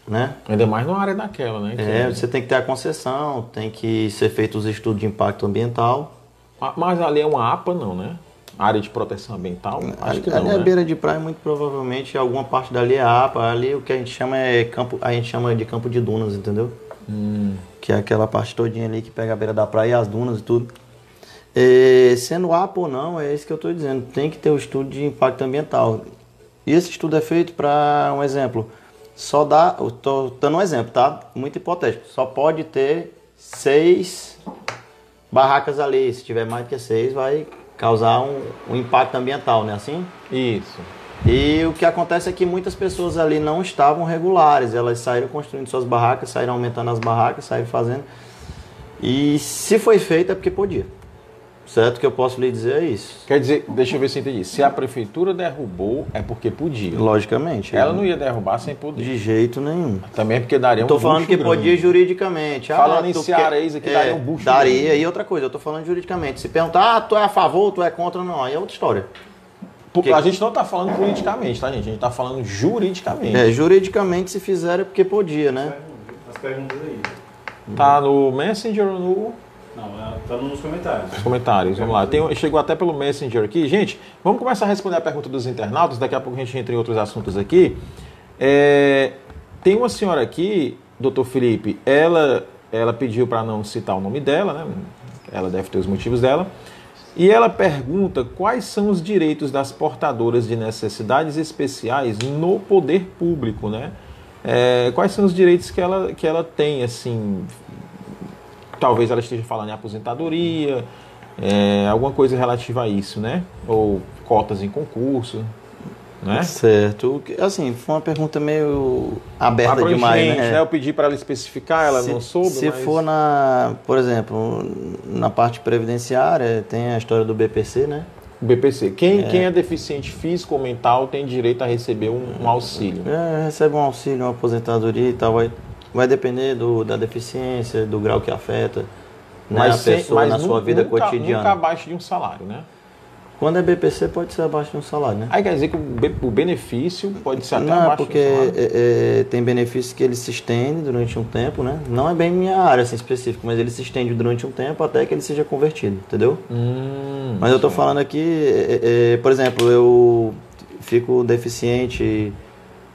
né? Ainda mais numa área daquela, né? Você tem que ter a concessão, tem que ser feito os estudos de impacto ambiental. Mas ali é uma APA, não, né? Área de proteção ambiental? Acho que não, Ali é né? beira de praia, muito provavelmente alguma parte dali é APA. Ali o que a gente chama a gente chama de campo de dunas, entendeu? Que é aquela parte todinha ali que pega a beira da praia e as dunas e tudo. Sendo APA ou não, é isso que eu estou dizendo. Tem que ter o estudo de impacto ambiental. E esse estudo é feito para, um exemplo, estou dando um exemplo, tá? Muito hipotético. Só pode ter 6 barracas ali. Se tiver mais do que 6, vai causar um impacto ambiental, né? Assim? Isso. E o que acontece é que muitas pessoas ali não estavam regulares. Elas saíram construindo suas barracas, saíram aumentando as barracas, saíram fazendo. E se foi feito é porque podia. Certo? O que eu posso lhe dizer é isso. Quer dizer, deixa eu ver se eu entendi. Se a prefeitura derrubou, é porque podia. Logicamente. Ela não ia derrubar sem poder. De jeito nenhum. Também porque daria um Tô falando bucho que grande. podia juridicamente. Falando em cearense aqui, daria um bucho daria, grande. e outra coisa, eu tô falando juridicamente. Se perguntar, tu é a favor, tu é contra, não, aí é outra história. A gente não está falando politicamente, tá, gente? A gente está falando juridicamente. Juridicamente, se fizer é porque podia, né? As perguntas aí. Tá no Messenger ou no... Não, tá nos comentários. Nos comentários, vamos lá. Chegou até pelo Messenger aqui. Gente, vamos começar a responder a pergunta dos internautas. Daqui a pouco a gente entra em outros assuntos aqui. Tem uma senhora aqui, doutor Felipe, ela pediu para não citar o nome dela, né? Ela deve ter os motivos dela. E ela pergunta quais são os direitos das portadoras de necessidades especiais no poder público, né? Quais são os direitos que ela tem, assim... Talvez ela esteja falando em aposentadoria, alguma coisa relativa a isso, né? Ou cotas em concurso, né? Certo. Assim, foi uma pergunta meio aberta demais, né? Eu pedi para ela especificar, ela não soube, Se for por exemplo, na parte previdenciária, tem a história do BPC, né? BPC. Quem é deficiente físico ou mental tem direito a receber um auxílio. Recebe um auxílio, uma aposentadoria e tal, vai depender da deficiência, do grau que afeta, né, a pessoa na sua vida cotidiana. Nunca abaixo de um salário, né? Quando é BPC, pode ser abaixo de um salário, né? Aí quer dizer que o benefício pode ser até Não, abaixo porque de um salário. tem benefícios que ele se estende durante um tempo, né? Não é bem minha área assim, específica, mas ele se estende durante um tempo até que ele seja convertido, entendeu? Mas eu tô falando aqui, por exemplo, eu fico deficiente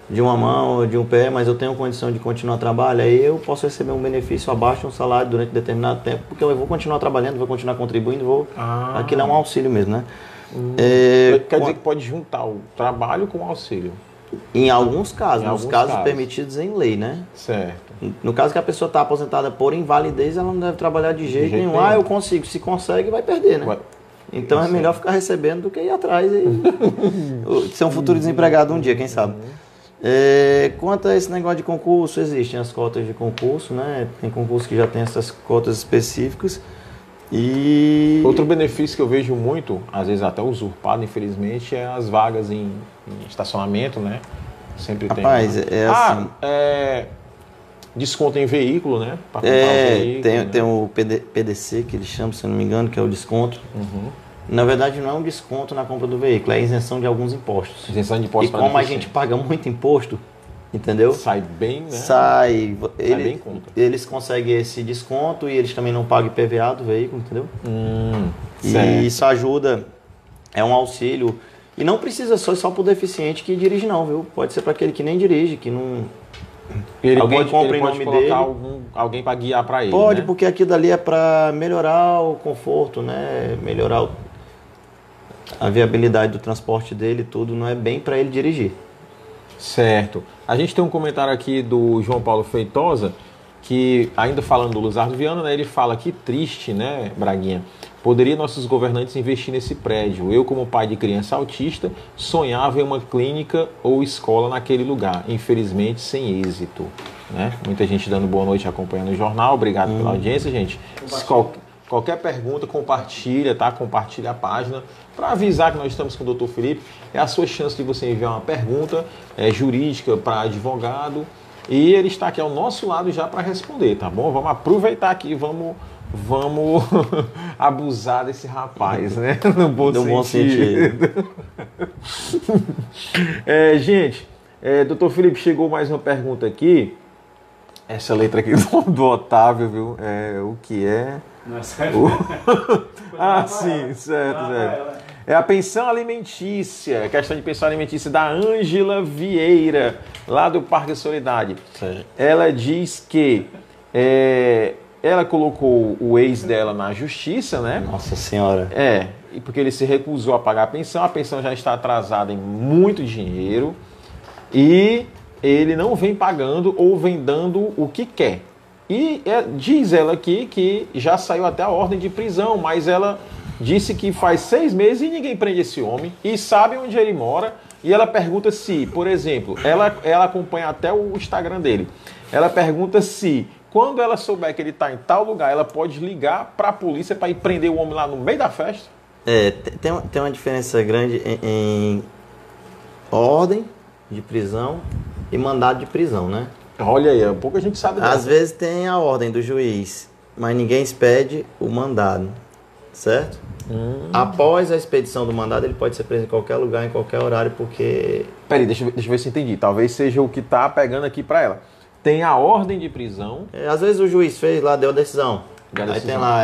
de uma mão ou de um pé, mas eu tenho condição de continuar trabalhando, aí eu posso receber um benefício abaixo de um salário durante determinado tempo, porque eu vou continuar trabalhando, vou continuar contribuindo, aquilo é um auxílio mesmo, né? Quer dizer que pode juntar o trabalho com o auxílio? Em alguns casos, nos casos permitidos em lei, né? Certo. No caso que a pessoa está aposentada por invalidez, ela não deve trabalhar de jeito nenhum. Eu consigo. Se consegue, vai perder, né? Então é melhor ficar recebendo do que ir atrás e ser um futuro desempregado um dia, quem sabe. Quanto a esse negócio de concurso, existem as cotas de concurso, né? Tem concurso que já tem essas cotas específicas. E outro benefício que eu vejo muito, às vezes até usurpado, infelizmente, é as vagas em estacionamento, né? Sempre tem. Rapaz, assim... desconto em veículo, né? Para comprar o veículo, tem o PDC, que eles chamam, se eu não me engano, que é o desconto. Na verdade, não é um desconto na compra do veículo, é a isenção de alguns impostos. Isenção de impostos. E como a gente paga muito imposto, entendeu? Sai bem, né? Sai bem em conta. Eles conseguem esse desconto e eles também não pagam IPVA do veículo, entendeu? Certo. E isso ajuda, é um auxílio. E não precisa só para o deficiente que dirige não, viu? Pode ser para aquele que nem dirige, que não... Alguém compra em nome dele. Alguém para guiar para ele. Pode, né? porque aquilo dali é para melhorar o conforto, né? Melhorar a viabilidade do transporte dele, tudo, não é bem para ele dirigir. Certo. A gente tem um comentário aqui do João Paulo Feitosa, que ainda falando do Luzardo Viana, né, ele fala que triste, né, Braguinha? Poderia nossos governantes investir nesse prédio. Eu, como pai de criança autista, sonhava em uma clínica ou escola naquele lugar. Infelizmente, sem êxito. Né? Muita gente dando boa noite acompanhando o jornal. Obrigado pela audiência, gente. Qualquer pergunta, compartilha, tá? Compartilha a página para avisar que nós estamos com o Dr. Felipe. É a sua chance de você enviar uma pergunta jurídica para advogado. E ele está aqui ao nosso lado já para responder, tá bom? Vamos aproveitar aqui, vamos abusar desse rapaz, né? No bom sentido. Gente, Dr. Felipe, chegou mais uma pergunta aqui. Essa letra aqui do Otávio, viu? O que é? Não é certo? Sim, certo. É a pensão alimentícia, questão de pensão alimentícia da Ângela Vieira, lá do Parque Solidade. Certo. Ela diz que ela colocou o ex dela na justiça, né? Nossa Senhora. Porque ele se recusou a pagar a pensão já está atrasada em muito dinheiro e ele não vem pagando ou vem dando o que quer. E diz ela aqui que já saiu até a ordem de prisão, mas ela disse que faz 6 meses e ninguém prende esse homem e sabe onde ele mora. E ela pergunta se, por exemplo, ela acompanha até o Instagram dele. Ela pergunta se, quando ela souber que ele está em tal lugar, ela pode ligar para a polícia para ir prender o homem lá no meio da festa? Tem uma diferença grande em ordem de prisão e mandado de prisão, né? Olha aí, pouco a gente sabe dessa. Às vezes tem a ordem do juiz, mas ninguém expede o mandado, certo? Após a expedição do mandado, ele pode ser preso em qualquer lugar, em qualquer horário, porque... Peraí, deixa eu ver se entendi. Talvez seja o que está pegando aqui para ela. Tem a ordem de prisão. Às vezes o juiz fez lá, deu a decisão. Aí tem lá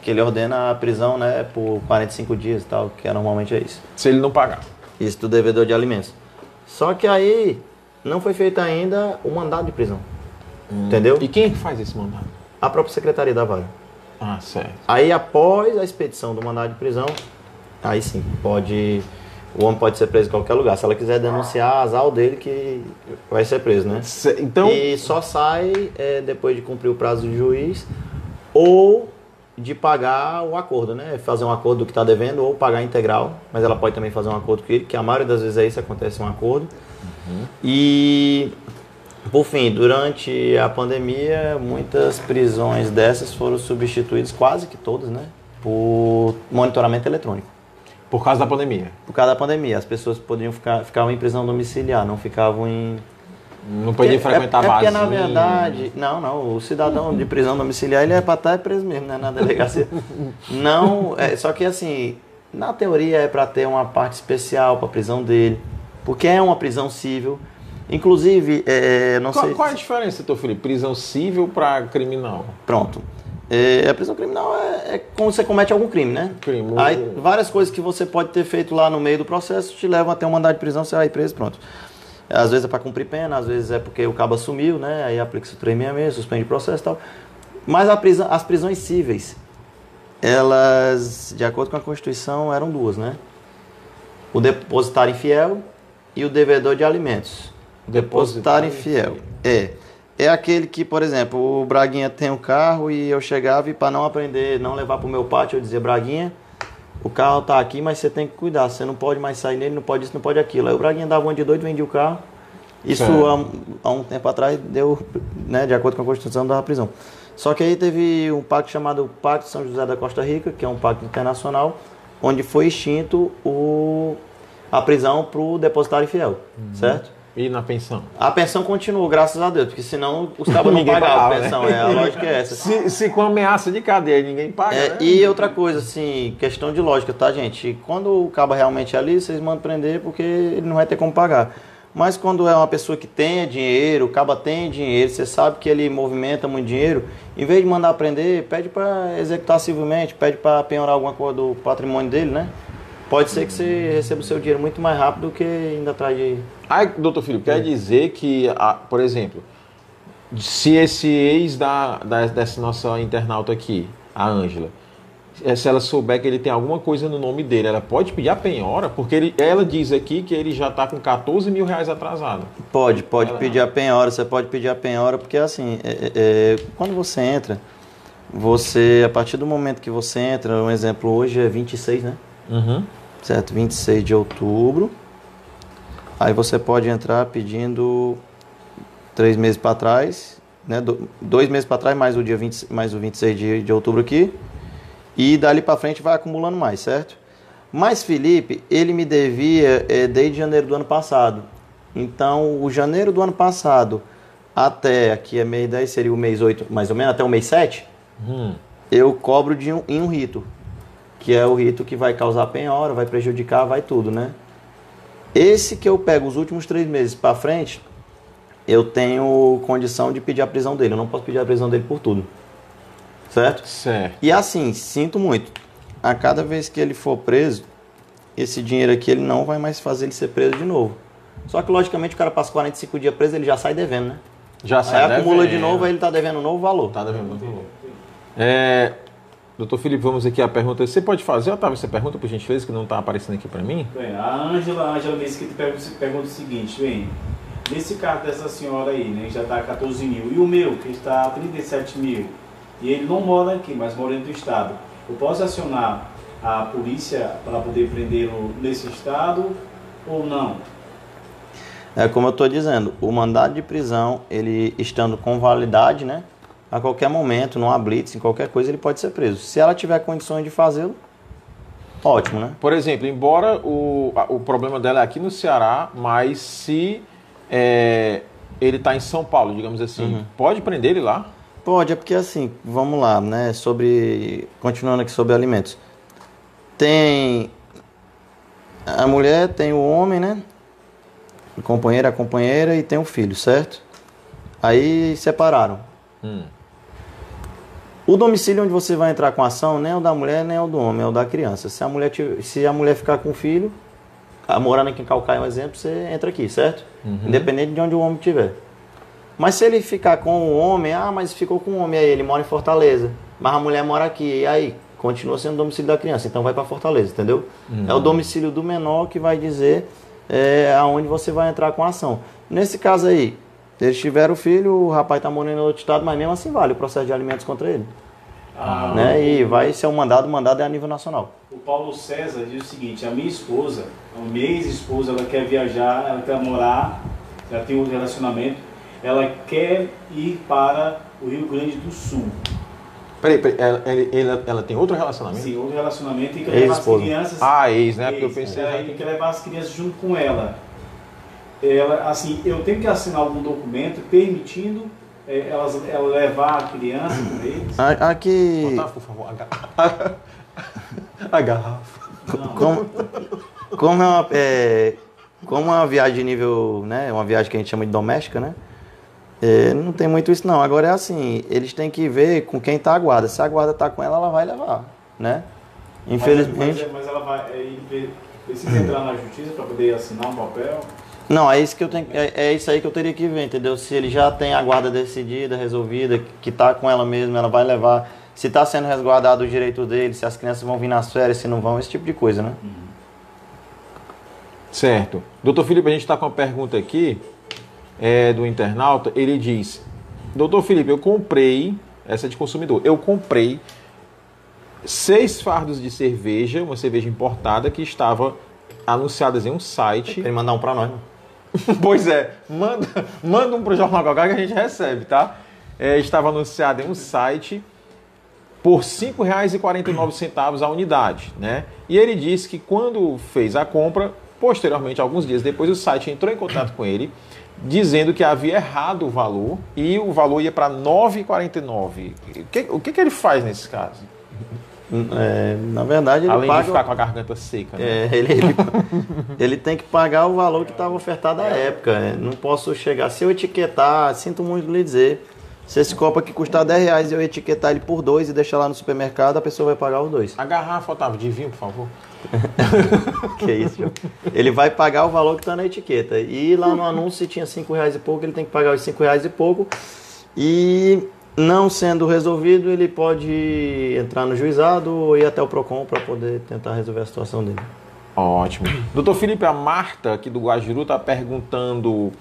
que ele ordena a prisão, né, por 45 dias e tal, que normalmente é isso. Se ele não pagar. Isso do devedor de alimentos. Só que aí não foi feito ainda o mandado de prisão. Entendeu? E quem é que faz esse mandado? A própria Secretaria da Vara. Ah, certo. Aí após a expedição do mandado de prisão, aí sim, o homem pode ser preso em qualquer lugar. Se ela quiser denunciar, azar o dele que vai ser preso, né? Então... E só sai depois de cumprir o prazo do juiz ou de pagar o acordo, né? Fazer um acordo do que está devendo ou pagar integral. Mas ela pode também fazer um acordo com ele, que a maioria das vezes é isso, acontece um acordo. E, por fim, durante a pandemia, muitas prisões dessas foram substituídas, quase que todas, né? Por monitoramento eletrônico. Por causa da pandemia? Por causa da pandemia. As pessoas podiam ficavam em prisão domiciliar, não ficavam em... Não podia frequentar a base. Porque, na verdade... Não. O cidadão de prisão domiciliar, ele é para estar preso mesmo, né? Na delegacia. Não... só que, assim, na teoria é para ter uma parte especial para a prisão dele. Porque é uma prisão civil. Inclusive, não sei... Qual é a diferença, doutor Felipe? Prisão civil para criminal? Pronto. A prisão criminal é quando você comete algum crime, né? Crime. Aí, várias coisas que você pode ter feito lá no meio do processo te levam até um mandado de prisão, você vai preso, pronto. Às vezes é para cumprir pena, às vezes é porque o cabo sumiu, né? Aí aplica-se o 366, suspende o processo e tal. Mas as prisões cíveis, elas, de acordo com a Constituição, eram duas, né? O depositário infiel e o devedor de alimentos. O depositário infiel é aquele que, por exemplo, o Braguinha tem um carro e eu chegava e para não aprender, não levar para o meu pátio, eu dizia: Braguinha, o carro está aqui, mas você tem que cuidar, você não pode mais sair nele, não pode isso, não pode aquilo. Aí o Braguinha dava uma de doido, vendia o carro. Isso há um tempo atrás deu, né, de acordo com a Constituição, dava prisão. Só que aí teve um pacto chamado Pacto de São José da Costa Rica, que é um pacto internacional, onde foi extinto a prisão para o depositário infiel, certo? E na pensão? A pensão continua, graças a Deus, porque senão os cabos não pagavam a pensão, né? A lógica é essa. Se com ameaça de cadeia ninguém paga, né? E outra coisa, assim, questão de lógica, tá, gente? Quando o cabo realmente é ali, vocês mandam prender porque ele não vai ter como pagar. Mas quando é uma pessoa que tem dinheiro, o cabo tem dinheiro, você sabe que ele movimenta muito dinheiro, em vez de mandar prender, pede para executar civilmente, pede para penhorar alguma coisa do patrimônio dele, né? Pode ser que você receba o seu dinheiro muito mais rápido do que ainda atrás de... Aí, doutor Filipe, quer dizer que, por exemplo, se esse ex dessa nossa internauta aqui, a Ângela, se ela souber que ele tem alguma coisa no nome dele, ela pode pedir a penhora? Porque ela diz aqui que ele já está com 14 mil reais atrasado. Pode pedir a penhora, você pode pedir a penhora, porque assim, quando você entra, a partir do momento que você entra, um exemplo, hoje é 26, né? Uhum. Certo, 26 de outubro. Aí você pode entrar pedindo 3 meses para trás, né? 2 meses para trás, mais o 26 de outubro aqui. E dali para frente vai acumulando mais, certo? Mas Felipe, ele me devia desde janeiro do ano passado. Então, o janeiro do ano passado até, aqui é mês 10, seria o mês 8, mais ou menos, até o mês 7, eu cobro em um rito. Que é o rito que vai causar penhora, vai prejudicar, vai tudo, né? Esse que eu pego os últimos 3 meses para frente, eu tenho condição de pedir a prisão dele. Eu não posso pedir a prisão dele por tudo. Certo? Certo. E assim, sinto muito. A cada vez que ele for preso, esse dinheiro aqui ele não vai mais fazer ele ser preso de novo. Só que, logicamente, o cara passa 45 dias preso, ele já sai devendo, né? Já sai devendo. Aí acumula de novo, aí ele tá devendo um novo valor. Tá devendo um novo valor. Doutor Filipe, vamos aqui a pergunta. Você pode fazer, Otávio, essa pergunta, por gentileza, que não está aparecendo aqui para mim? Bem, a Ângela mesmo que pergunta o seguinte, bem, nesse caso dessa senhora aí, né, que já está a 14 mil, e o meu, que está a 37 mil, e ele não mora aqui, mas mora dentro do estado, eu posso acionar a polícia para poder prendê-lo nesse estado ou não? É como eu estou dizendo, o mandado de prisão, ele estando com validade, né? A qualquer momento, numa blitz, em qualquer coisa, ele pode ser preso. Se ela tiver condições de fazê-lo, ótimo, né? Por exemplo, embora o problema dela é aqui no Ceará, mas se ele está em São Paulo, digamos assim, pode prender ele lá? Pode, é porque assim, vamos lá, né? Continuando aqui sobre alimentos. Tem a mulher, tem o homem, né? O companheiro, a companheira e tem o filho, certo? Aí separaram. O domicílio onde você vai entrar com a ação nem é o da mulher, nem é o do homem, é o da criança. Se a mulher ficar com o filho, morando aqui em Caucaia, um exemplo, você entra aqui, certo? Independente de onde o homem estiver. Mas se ele ficar com o homem, mas ficou com o homem, aí ele mora em Fortaleza, mas a mulher mora aqui, e aí continua sendo o domicílio da criança, então vai para Fortaleza, entendeu? É o domicílio do menor que vai dizer aonde você vai entrar com a ação. Nesse caso aí, eles tiveram o filho, o rapaz está morando em outro estado, mas mesmo assim vale o processo de alimentos contra ele. Né? E vai ser o mandado é a nível nacional. O Paulo César diz o seguinte, a minha esposa, a minha ex-esposa, ela quer viajar, ela quer morar, já tem um relacionamento, ela quer ir para o Rio Grande do Sul. Peraí, ela tem outro relacionamento? Sim, outro relacionamento e quer levar as crianças... ex, né? Porque eu pensei... Ela quer levar as crianças junto com ela. Ela, assim, eu tenho que assinar algum documento permitindo ela levar a criança com eles? Aqui... Otávio, por favor, a garrafa. Como é uma viagem de nível, né? Uma viagem que a gente chama de doméstica, né? Não tem muito isso não. Agora é assim, eles têm que ver com quem está a guarda. Se a guarda está com ela vai levar, né? Infelizmente... Mas ela vai... Ele precisa entrar na justiça para poder assinar um papel? Não, é isso aí que eu teria que ver, entendeu? Se ele já tem a guarda decidida, resolvida, que está com ela mesma, ela vai levar. Se está sendo resguardado o direito dele, se as crianças vão vir nas férias, se não vão, esse tipo de coisa, né? Certo. Doutor Filipe, a gente está com uma pergunta aqui do internauta. Ele diz, doutor Filipe, eu comprei, essa é de consumidor, eu comprei 6 fardos de cerveja, uma cerveja importada que estava anunciadas em um site. Tem que mandar um para nós, né? Pois é, manda um pro Jornal Calcaia que a gente recebe, tá? Estava anunciado em um site por R$ 5,49 a unidade, né? E ele disse que quando fez a compra, Posteriormente, alguns dias depois, o site entrou em contato com ele, dizendo que havia errado o valor e o valor ia para R$ 9,49. O que ele faz nesse caso? Na verdade, ele Além paga... de ficar com a garganta seca, né? Ele tem que pagar o valor que estava ofertado à época. Não posso chegar... Se eu etiquetar, sinto muito lhe dizer, se esse copo aqui custar R$10 e eu etiquetar ele por 2 e deixar lá no supermercado, a pessoa vai pagar os 2. A garrafa, Otávio, de vinho, por favor. Que isso, João? Ele vai pagar o valor que está na etiqueta. E lá no anúncio, se tinha R$5 e pouco, ele tem que pagar os R$5 e pouco. E não sendo resolvido, ele pode entrar no juizado ou ir até o PROCON para poder tentar resolver a situação dele. Ótimo. Doutor Felipe, a Marta, aqui do Guajiru, está perguntando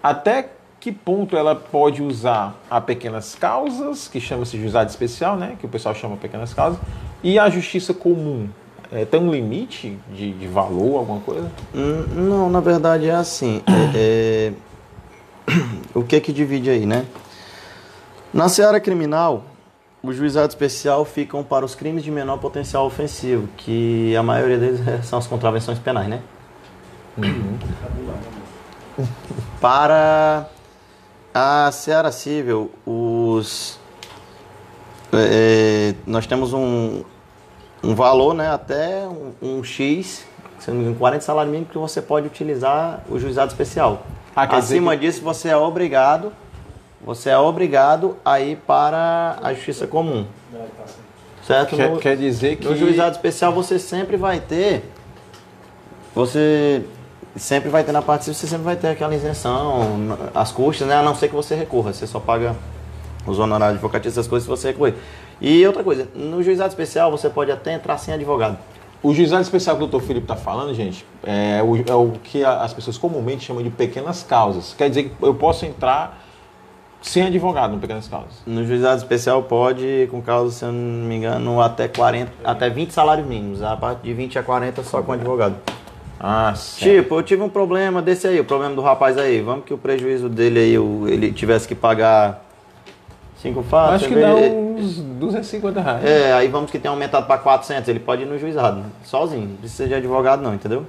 até que ponto ela pode usar a pequenas causas, que chama-se juizado especial, né? Que o pessoal chama pequenas causas, e a justiça comum. Tem um limite de valor, alguma coisa? Não, na verdade é assim. O que divide aí, né? Na seara criminal, os juizados especial ficam para os crimes de menor potencial ofensivo, que a maioria deles são as contravenções penais, né? Para a seara civil, nós temos um valor, né, até um X, se não me engano, 40 salários mínimos, que você pode utilizar o juizado especial. Acima disso, você é obrigado a ir para a justiça comum. Certo? Quer dizer que... No juizado especial você sempre vai ter na parte civil, você sempre vai ter aquela isenção, as custas, né? A não ser que você recorra, você só paga os honorários advocatícios, essas coisas, se você recorrer. E outra coisa, no juizado especial você pode até entrar sem advogado. O juizado especial que o doutor Felipe está falando, gente, é o que as pessoas comumente chamam de pequenas causas. Quer dizer que eu posso entrar sem advogado no pequenas causas. No juizado especial pode, com causa, se eu não me engano, até 20 salários mínimos. A parte de 20 a 40 só com advogado. Tipo, eu tive um problema desse aí, o problema do rapaz aí. Vamos que o prejuízo dele aí, ele tivesse que pagar 5 fatos. Acho que dá uns R$250. Aí vamos que tem aumentado para 400, ele pode ir no juizado, sozinho. Não precisa de advogado não, entendeu?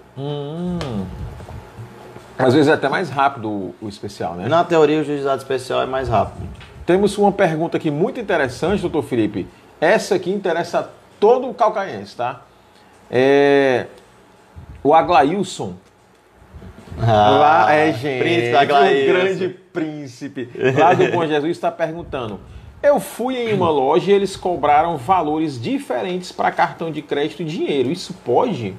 Às vezes é até mais rápido o especial, né? Na teoria, o juizado especial é mais rápido. Temos uma pergunta aqui muito interessante, doutor Felipe. Essa aqui interessa a todo o calcaense, tá? O Aglailson. Gente, príncipe Aglailson. O grande príncipe lá do Bom Jesus está perguntando. Eu fui em uma loja e eles cobraram valores diferentes para cartão de crédito e dinheiro. Isso pode?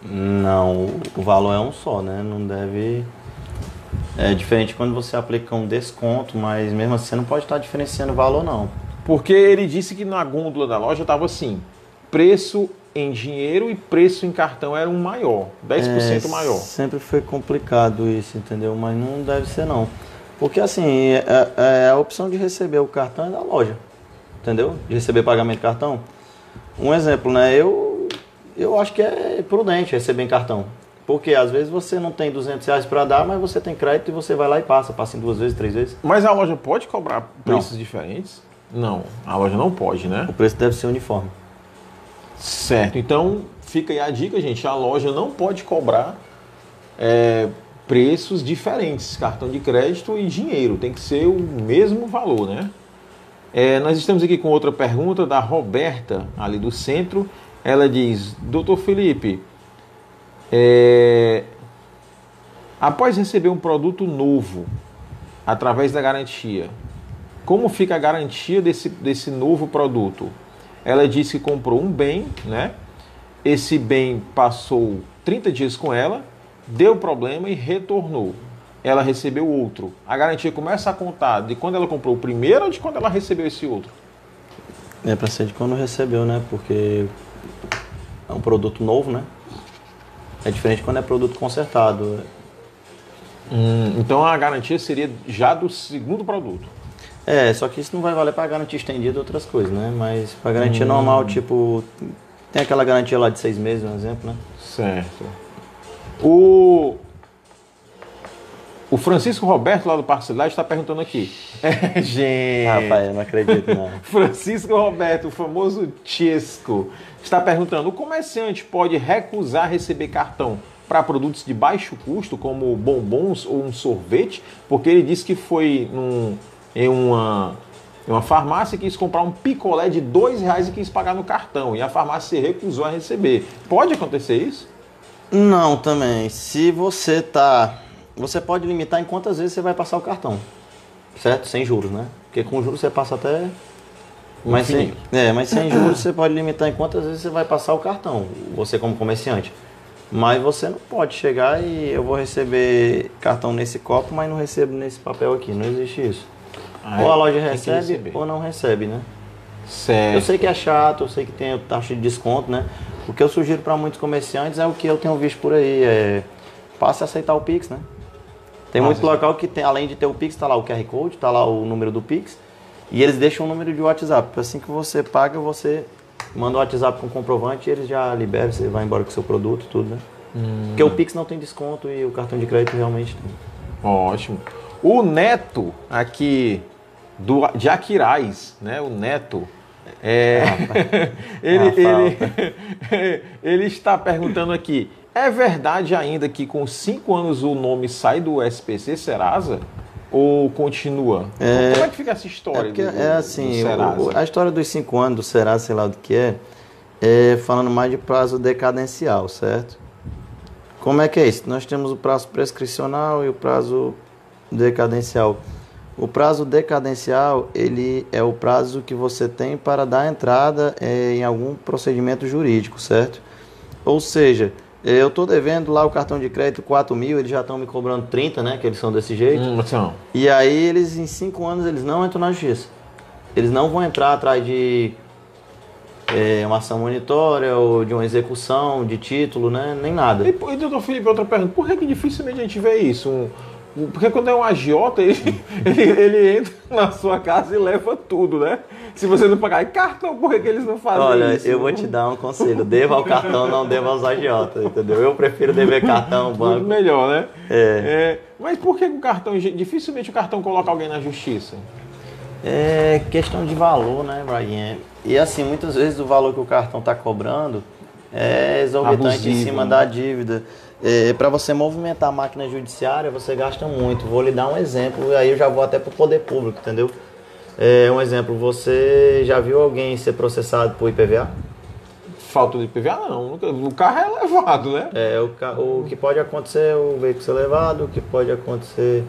Não, o valor é um só, né? Não deve... É diferente quando você aplica um desconto, mas mesmo assim você não pode estar diferenciando o valor, não. Porque ele disse que na gôndola da loja estava assim, preço em dinheiro e preço em cartão era um maior, 10% maior. Sempre foi complicado isso, entendeu? Mas não deve ser não. Porque assim, a opção de receber o cartão é da loja, entendeu? De receber pagamento de cartão. Um exemplo, né? Eu acho que é prudente receber em cartão. Porque às vezes você não tem R$200 para dar, mas você tem crédito e você vai lá e passa em 2 vezes, 3 vezes. Mas a loja pode cobrar preços diferentes? Não, a loja não pode, né? O preço deve ser uniforme. Certo, então fica aí a dica, gente. A loja não pode cobrar preços diferentes, cartão de crédito e dinheiro. Tem que ser o mesmo valor, né? Nós estamos aqui com outra pergunta da Roberta, ali do centro. Ela diz, doutor Felipe, após receber um produto novo, através da garantia, como fica a garantia desse novo produto? Ela disse que comprou um bem, né? Esse bem passou 30 dias com ela, deu problema e retornou. Ela recebeu outro. A garantia começa a contar de quando ela comprou o primeiro ou de quando ela recebeu esse outro? É para ser de quando recebeu, né? Porque é um produto novo, né? É diferente quando é produto consertado. Então a garantia seria já do segundo produto. Só que isso não vai valer para garantia estendida e outras coisas, né? Mas para garantia normal, tipo, tem aquela garantia lá de 6 meses, um exemplo, né? Certo. O Francisco Roberto, lá do Parcelagem, está perguntando aqui. Gente... Rapaz, eu não acredito, não. Francisco Roberto, o famoso Chesco, está perguntando, o comerciante pode recusar receber cartão para produtos de baixo custo, como bombons ou um sorvete, porque ele disse que foi em uma farmácia e quis comprar um picolé de R$2 e quis pagar no cartão, e a farmácia se recusou a receber. Pode acontecer isso? Não, também. Se você tá... Você pode limitar em quantas vezes você vai passar o cartão, certo? Sem juros, né? Porque com juros você passa até... Mas sem juros você pode limitar em quantas vezes você vai passar o cartão, você como comerciante. Mas você não pode chegar e eu vou receber cartão nesse copo, mas não recebo nesse papel aqui. Não existe isso. Ou a loja recebe ou não recebe, né? Certo. Eu sei que é chato, eu sei que tem taxa de desconto, né? O que eu sugiro para muitos comerciantes é o que eu tenho visto por aí, passe a aceitar o Pix, né? Tem muito local que tem, além de ter o Pix, tá lá o QR Code, tá lá o número do Pix, e eles deixam o número de WhatsApp. Assim que você paga, você manda o WhatsApp com comprovante e eles já liberam, você vai embora com o seu produto, tudo, né? Porque o Pix não tem desconto e o cartão de crédito realmente tem. Ótimo. O Neto, aqui de Aquiraz, né? O Neto, ele está perguntando aqui, é verdade ainda que com 5 anos o nome sai do SPC Serasa? Ou continua? Como é que fica essa história do Serasa? A história dos 5 anos do Serasa, sei lá do que falando mais de prazo decadencial, certo? Como é que é isso? Nós temos o prazo prescricional e o prazo decadencial. O prazo decadencial, ele é o prazo que você tem para dar entrada em algum procedimento jurídico, certo? Ou seja, eu estou devendo lá o cartão de crédito 4 mil, eles já estão me cobrando 30, né? Que eles são desse jeito. E aí eles, em 5 anos, eles não entram na justiça. Eles não vão entrar atrás de uma ação monitória ou de uma execução de título, né? Nem nada. E doutor Felipe, outra pergunta, por que dificilmente a gente vê isso? Porque quando é um agiota, ele entra na sua casa e leva tudo, né? Se você não pagar cartão, por que eles não fazem isso? Olha, eu vou te dar um conselho. Deva ao cartão, não deva aos agiotas, entendeu? Eu prefiro dever cartão, banco. Muito melhor, né? Mas por que o cartão... Dificilmente o cartão coloca alguém na justiça? É questão de valor, né, Braguinha? E assim, muitas vezes o valor que o cartão está cobrando é exorbitante abusivo, em cima da dívida. Para você movimentar a máquina judiciária, você gasta muito. Vou lhe dar um exemplo, e aí eu já vou até para o poder público, entendeu? Um exemplo, você já viu alguém ser processado por IPVA? Falta de IPVA não, o carro é levado, né? O que pode acontecer é o veículo ser levado, o que pode acontecer...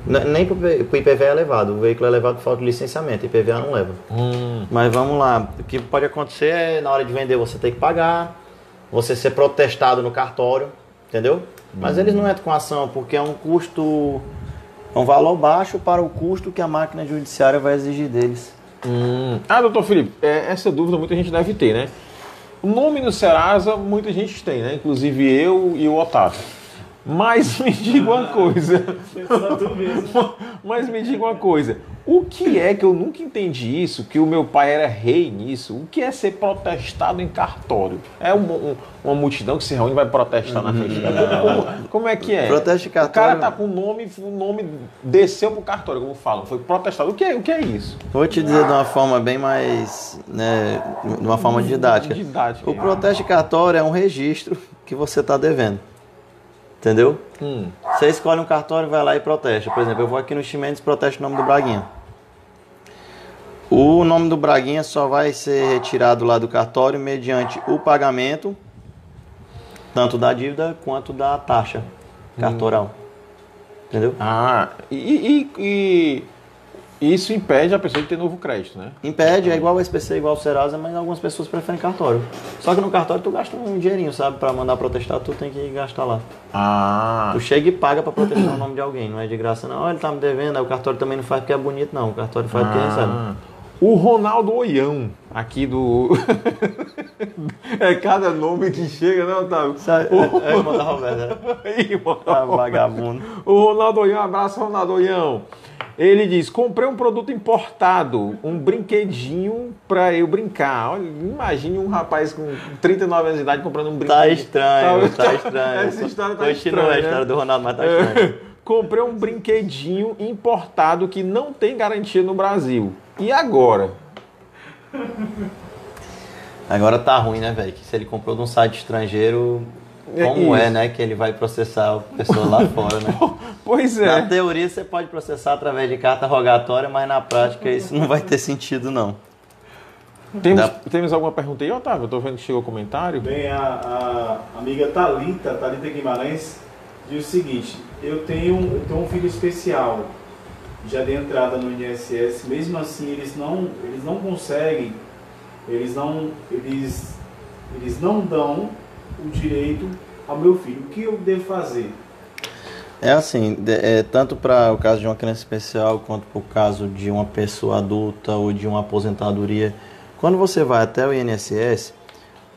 Nem para o IPVA é levado, o veículo é levado por falta de licenciamento, IPVA não leva. Mas vamos lá, o que pode acontecer é na hora de vender você ter que pagar, você ser protestado no cartório, entendeu? Mas eles não entram com ação porque é um custo, é um valor baixo para o custo que a máquina judiciária vai exigir deles. Doutor Felipe, essa dúvida muita gente deve ter, né? O nome no Serasa muita gente tem, né? Inclusive eu e o Otávio. Mas me diga uma coisa. Mas me diga uma coisa. O que é que eu nunca entendi isso, que o meu pai era rei nisso? O que é ser protestado em cartório? É uma multidão que se reúne e vai protestar na frente? Como é que é? Protesto de cartório. O cara tá com o nome desceu pro cartório, como falam. Foi protestado. O que é isso? Vou te dizer de uma forma bem mais, né, de uma forma didática. O protesto de cartório é um registro que você está devendo. Entendeu? Você escolhe um cartório e vai lá e protesta. Por exemplo, eu vou aqui no Chimenez e protesto o nome do Braguinha. O nome do Braguinha só vai ser retirado lá do cartório mediante o pagamento tanto da dívida quanto da taxa cartoral. Entendeu? E isso impede a pessoa de ter novo crédito, né? Impede, é igual o SPC, igual o Serasa, mas algumas pessoas preferem cartório. Só que no cartório tu gasta um dinheirinho, sabe? Pra mandar protestar, tu tem que gastar lá. Tu chega e paga pra protestar o nome de alguém, não é de graça não. Ele tá me devendo, aí o cartório também não faz porque é bonito, não. O cartório faz porque recebe. O Ronaldo Oião, aqui do... cada nome que chega, né, Otávio? É irmão da Roberta. Vagabundo. O Ronaldo Oião, abraço, Ronaldo Oião. Ele diz, comprei um produto importado, um brinquedinho pra eu brincar. Olha, imagine um rapaz com 39 anos de idade comprando um brinquedinho. Tá estranho. Essa história tá estranha, a história do Ronaldo, mas tá estranho. Comprei um brinquedinho importado que não tem garantia no Brasil. E agora? Agora tá ruim, né, velho? Que se ele comprou de um site estrangeiro, Como é, né, que ele vai processar a pessoa lá fora, né? Pois é. Na teoria você pode processar através de carta rogatória, mas na prática isso não vai ter sentido, não. Temos alguma pergunta aí, Otávio? Eu tô vendo que chegou comentário. Bem, a amiga Thalita Guimarães, diz o seguinte: eu tenho um filho especial, já dei entrada no INSS, mesmo assim eles não conseguem, eles não dão o direito ao meu filho. O que eu devo fazer? É assim, tanto para o caso de uma criança especial, quanto para o caso de uma pessoa adulta ou de uma aposentadoria, quando você vai até o INSS,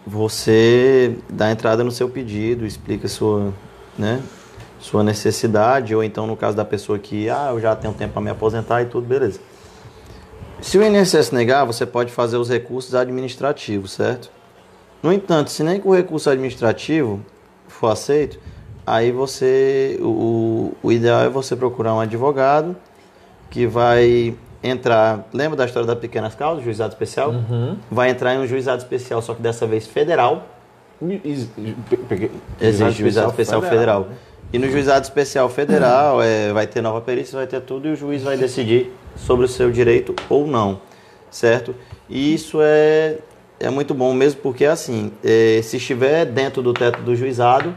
você dá entrada no seu pedido, explica sua necessidade, ou então no caso da pessoa que, eu já tenho tempo para me aposentar e tudo, beleza. Se o INSS negar, você pode fazer os recursos administrativos, certo? No entanto, se nem com o recurso administrativo for aceito, aí o ideal é você procurar um advogado que vai entrar, lembra da história das pequenas causas, juizado especial? Uhum. Vai entrar em um juizado especial, só que dessa vez federal. Existe juizado especial federal. E no juizado especial federal vai ter nova perícia, vai ter tudo e o juiz vai decidir sobre o seu direito ou não, certo? E isso é muito bom mesmo porque assim, se estiver dentro do teto do juizado,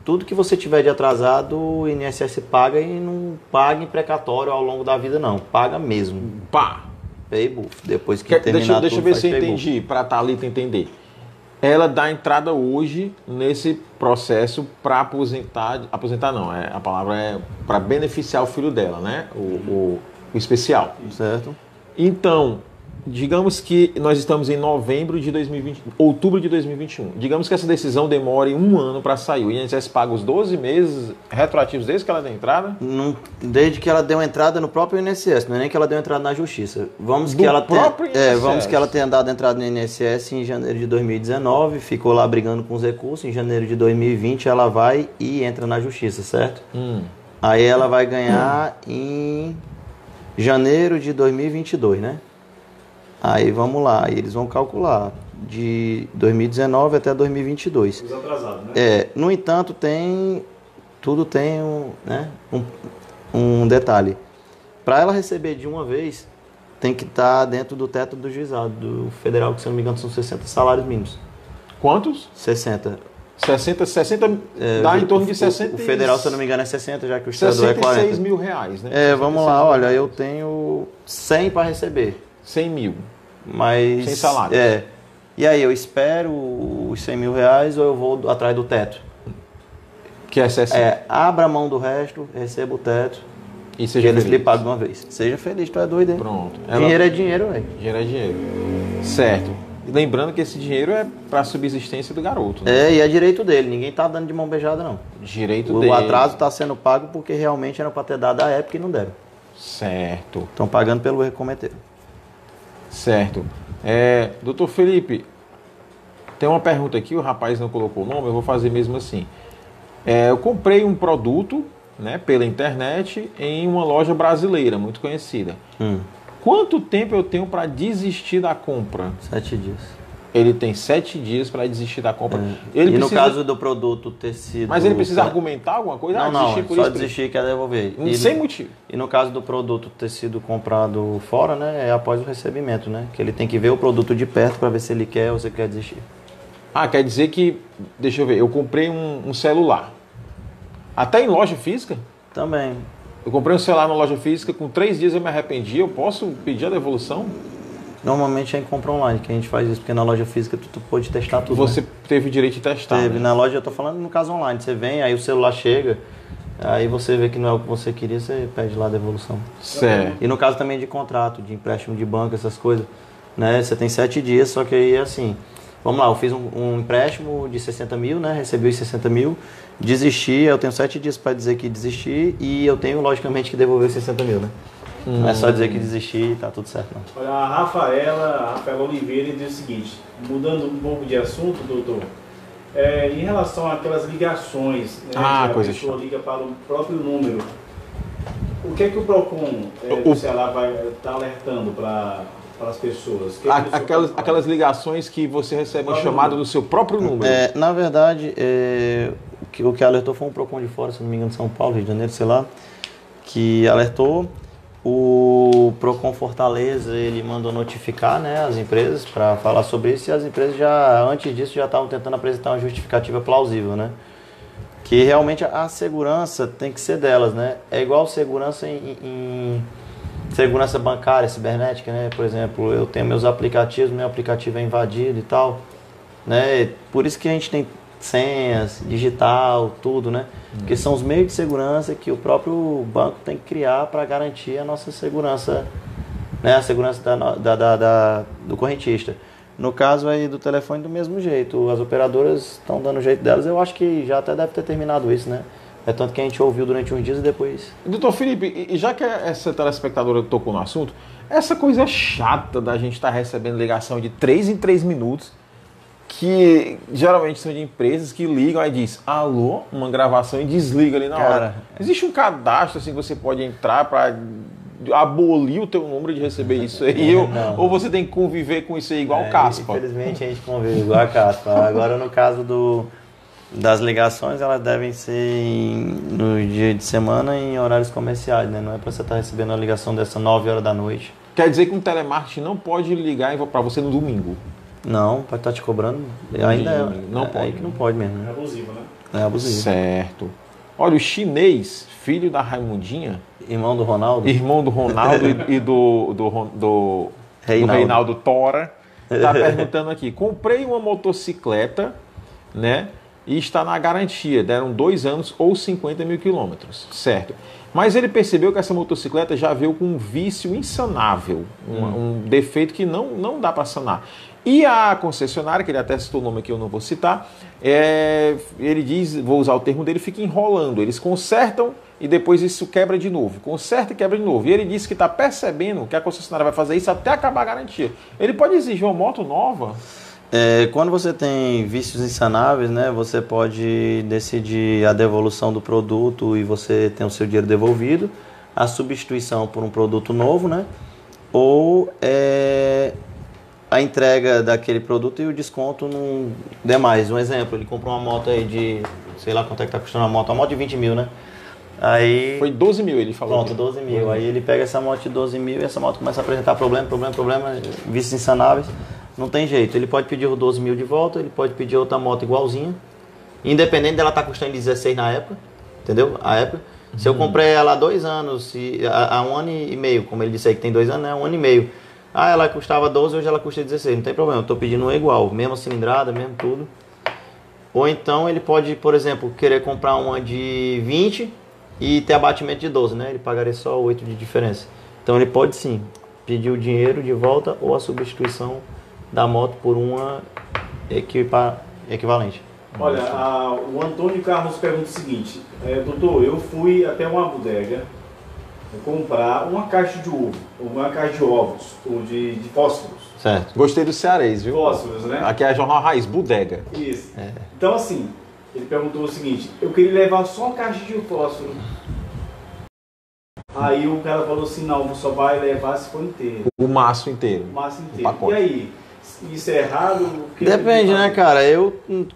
tudo que você tiver de atrasado, o INSS paga e não paga em precatório ao longo da vida não, paga mesmo. Pá! Pay buff, depois que terminar Deixa eu tudo, ver faz se eu pay entendi, para a Thalita entender. Ela dá entrada hoje nesse processo para aposentar não, a palavra é para beneficiar o filho dela, né? O especial. Certo. Então, digamos que nós estamos em outubro de 2021. Digamos que essa decisão demore 1 ano para sair. O INSS paga os 12 meses retroativos desde que ela deu entrada? Desde que ela deu entrada no próprio INSS, não é nem que ela deu entrada na Justiça. Vamos que ela tenha dado entrada no INSS em janeiro de 2019, ficou lá brigando com os recursos. Em janeiro de 2020 ela vai e entra na Justiça, certo? Aí ela vai ganhar em janeiro de 2022, né? Aí vamos lá, eles vão calcular de 2019 até 2022. Os atrasados, né? No entanto, tudo tem um detalhe. Para ela receber de uma vez, tem que estar dentro do teto do juizado, do federal, que se não me engano são 60 salários mínimos. Quantos? 60. 60 dá em torno de 60. O federal, se eu não me engano, é 60, já que o estadual é 40. 66 mil reais, né? Vamos lá, olha, eu tenho 100 para receber. 100 mil. Mas, sem salário. E aí, eu espero os 100 mil reais ou eu vou atrás do teto? Que é 60. Abra a mão do resto, receba o teto e seja eles feliz. lhe pagam de uma vez. Seja feliz, tu é doido, hein? Pronto. Dinheiro é dinheiro, velho. Dinheiro é dinheiro. Certo. E lembrando que esse dinheiro é para a subsistência do garoto. Né? E é direito dele. Ninguém tá dando de mão beijada, não. Direito dele. O atraso tá sendo pago porque realmente era para ter dado à época e não deram. Certo. Estão pagando pelo erro que cometeram. Certo. Doutor Felipe, tem uma pergunta aqui, o rapaz não colocou o nome, eu vou fazer mesmo assim. Eu comprei um produto, né, pela internet em uma loja brasileira, muito conhecida. Quanto tempo eu tenho para desistir da compra? 7 dias. Ele tem 7 dias para desistir da compra. No caso do produto ter sido... Mas ele precisa argumentar alguma coisa? Não, só desistir e quer devolver. Sem motivo. E no caso do produto ter sido comprado fora, né, é após o recebimento, né? Que ele tem que ver o produto de perto para ver se ele quer ou se quer desistir. Quer dizer que... Deixa eu ver, eu comprei um celular. Até em loja física? Também. Eu comprei um celular na loja física, com 3 dias eu me arrependi, eu posso pedir a devolução? Normalmente é em compra online que a gente faz isso, porque na loja física tu pode testar tudo. Você teve o direito de testar? Teve. Né? Na loja eu tô falando no caso online. Você vem, aí o celular chega, aí você vê que não é o que você queria, você pede lá a devolução. Certo. E no caso também de contrato, de empréstimo de banco, essas coisas, né? Você tem 7 dias, só que aí assim, vamos lá, eu fiz um empréstimo de 60 mil, né? Recebi os 60 mil, desisti, eu tenho 7 dias para dizer que desisti e eu tenho logicamente que devolver os 60 mil, né? Não é só dizer que desistir e tá tudo certo, não. Olha, a Rafaela Oliveira diz o seguinte, mudando um pouco de assunto, doutor, em relação àquelas ligações, né, que a coisa pessoa liga para o próprio número, O que é que o PROCON do Ceará vai estar alertando para as pessoas? Aquelas ligações que você recebe um chamado do seu próprio número. Na verdade, o que alertou foi um PROCON de fora, se não me engano, de São Paulo, Rio de Janeiro, sei lá, que alertou. O PROCON Fortaleza, ele mandou notificar, né, as empresas para falar sobre isso, e as empresas já, antes disso, já estavam tentando apresentar uma justificativa plausível, né? Que realmente a segurança tem que ser delas, né? É igual segurança em segurança bancária, cibernética, né? Por exemplo, eu tenho meus aplicativos, meu aplicativo é invadido e tal, né? Por isso que a gente tem senhas, digital, tudo, né? Porque são os meios de segurança que o próprio banco tem que criar para garantir a nossa segurança, né? A segurança do correntista. No caso aí do telefone, do mesmo jeito. As operadoras estão dando o jeito delas. Eu acho que já até deve ter terminado isso, né? É tanto que a gente ouviu durante uns dias e depois... Doutor Felipe, e já que essa telespectadora tocou no assunto, essa coisa chata da gente estar recebendo ligação de 3 em 3 minutos, que geralmente são de empresas que ligam e diz alô, uma gravação e desliga ali na hora. Existe um cadastro assim que você pode entrar para abolir o teu número de receber isso aí? Ou você tem que conviver com isso aí igual o Caspa? Infelizmente a gente convive igual a Caspa. Agora no caso das ligações, elas devem ser no dia de semana e em horários comerciais, né? Não é para você estar recebendo uma ligação dessa 9 horas da noite. Quer dizer que um telemarketing não pode ligar para você no domingo? Não, pode estar te cobrando. Ainda não pode. Aí que não pode mesmo. É abusivo, né? É abusivo. Certo. Olha, o chinês, filho da Raimundinha, irmão do Ronaldo e do Reinaldo Tora, está perguntando aqui: comprei uma motocicleta, né? E está na garantia, deram 2 anos ou 50 mil quilômetros, certo? Mas ele percebeu que essa motocicleta já veio com um vício insanável, um defeito que não dá para sanar. E a concessionária, que ele até citou o nome aqui, eu não vou citar, ele diz, vou usar o termo dele, fica enrolando. Eles consertam e depois isso quebra de novo. Conserta e quebra de novo. E ele disse que está percebendo que a concessionária vai fazer isso até acabar a garantia. Ele pode exigir uma moto nova? Quando você tem vícios insanáveis, né, você pode decidir a devolução do produto e você tem o seu dinheiro devolvido, a substituição por um produto novo, né, ou a entrega daquele produto e o desconto no demais. Um exemplo, ele comprou uma moto aí de, sei lá quanto é que está custando uma moto de 20 mil, né? Aí, foi 12 mil, ele falou. Pronto, 12 mil. Aí ele pega essa moto de 12 mil e essa moto começa a apresentar problema, vícios insanáveis. Não tem jeito, ele pode pedir os 12 mil de volta, ele pode pedir outra moto igualzinha, independente dela estar custando 16 na época, entendeu? A época. Se eu comprei ela há 2 anos, há 1 ano e meio, como ele disse aí que tem 2 anos, né? 1 ano e meio. Ela custava 12, hoje ela custa 16, não tem problema, eu estou pedindo uma igual, mesma cilindrada, mesmo tudo. Ou então ele pode, por exemplo, querer comprar uma de 20 e ter abatimento de 12, né? Ele pagaria só 8 de diferença. Então ele pode sim pedir o dinheiro de volta ou a substituição da moto por uma equivalente. Olha, o Antônio Carlos pergunta o seguinte: doutor, eu fui até uma bodega comprar uma caixa de ovo, uma caixa de ovos, ou de fósforos. Certo. Gostei do cearês, viu? Fósforos, né? Aqui é a Jornal Raiz, bodega. Isso. Então assim, ele perguntou o seguinte: eu queria levar só uma caixa de fósforo. Aí o cara falou assim: não, você só vai levar se for inteiro. O maço inteiro. O maço inteiro. E aí? Isso é errado? Depende, né, cara?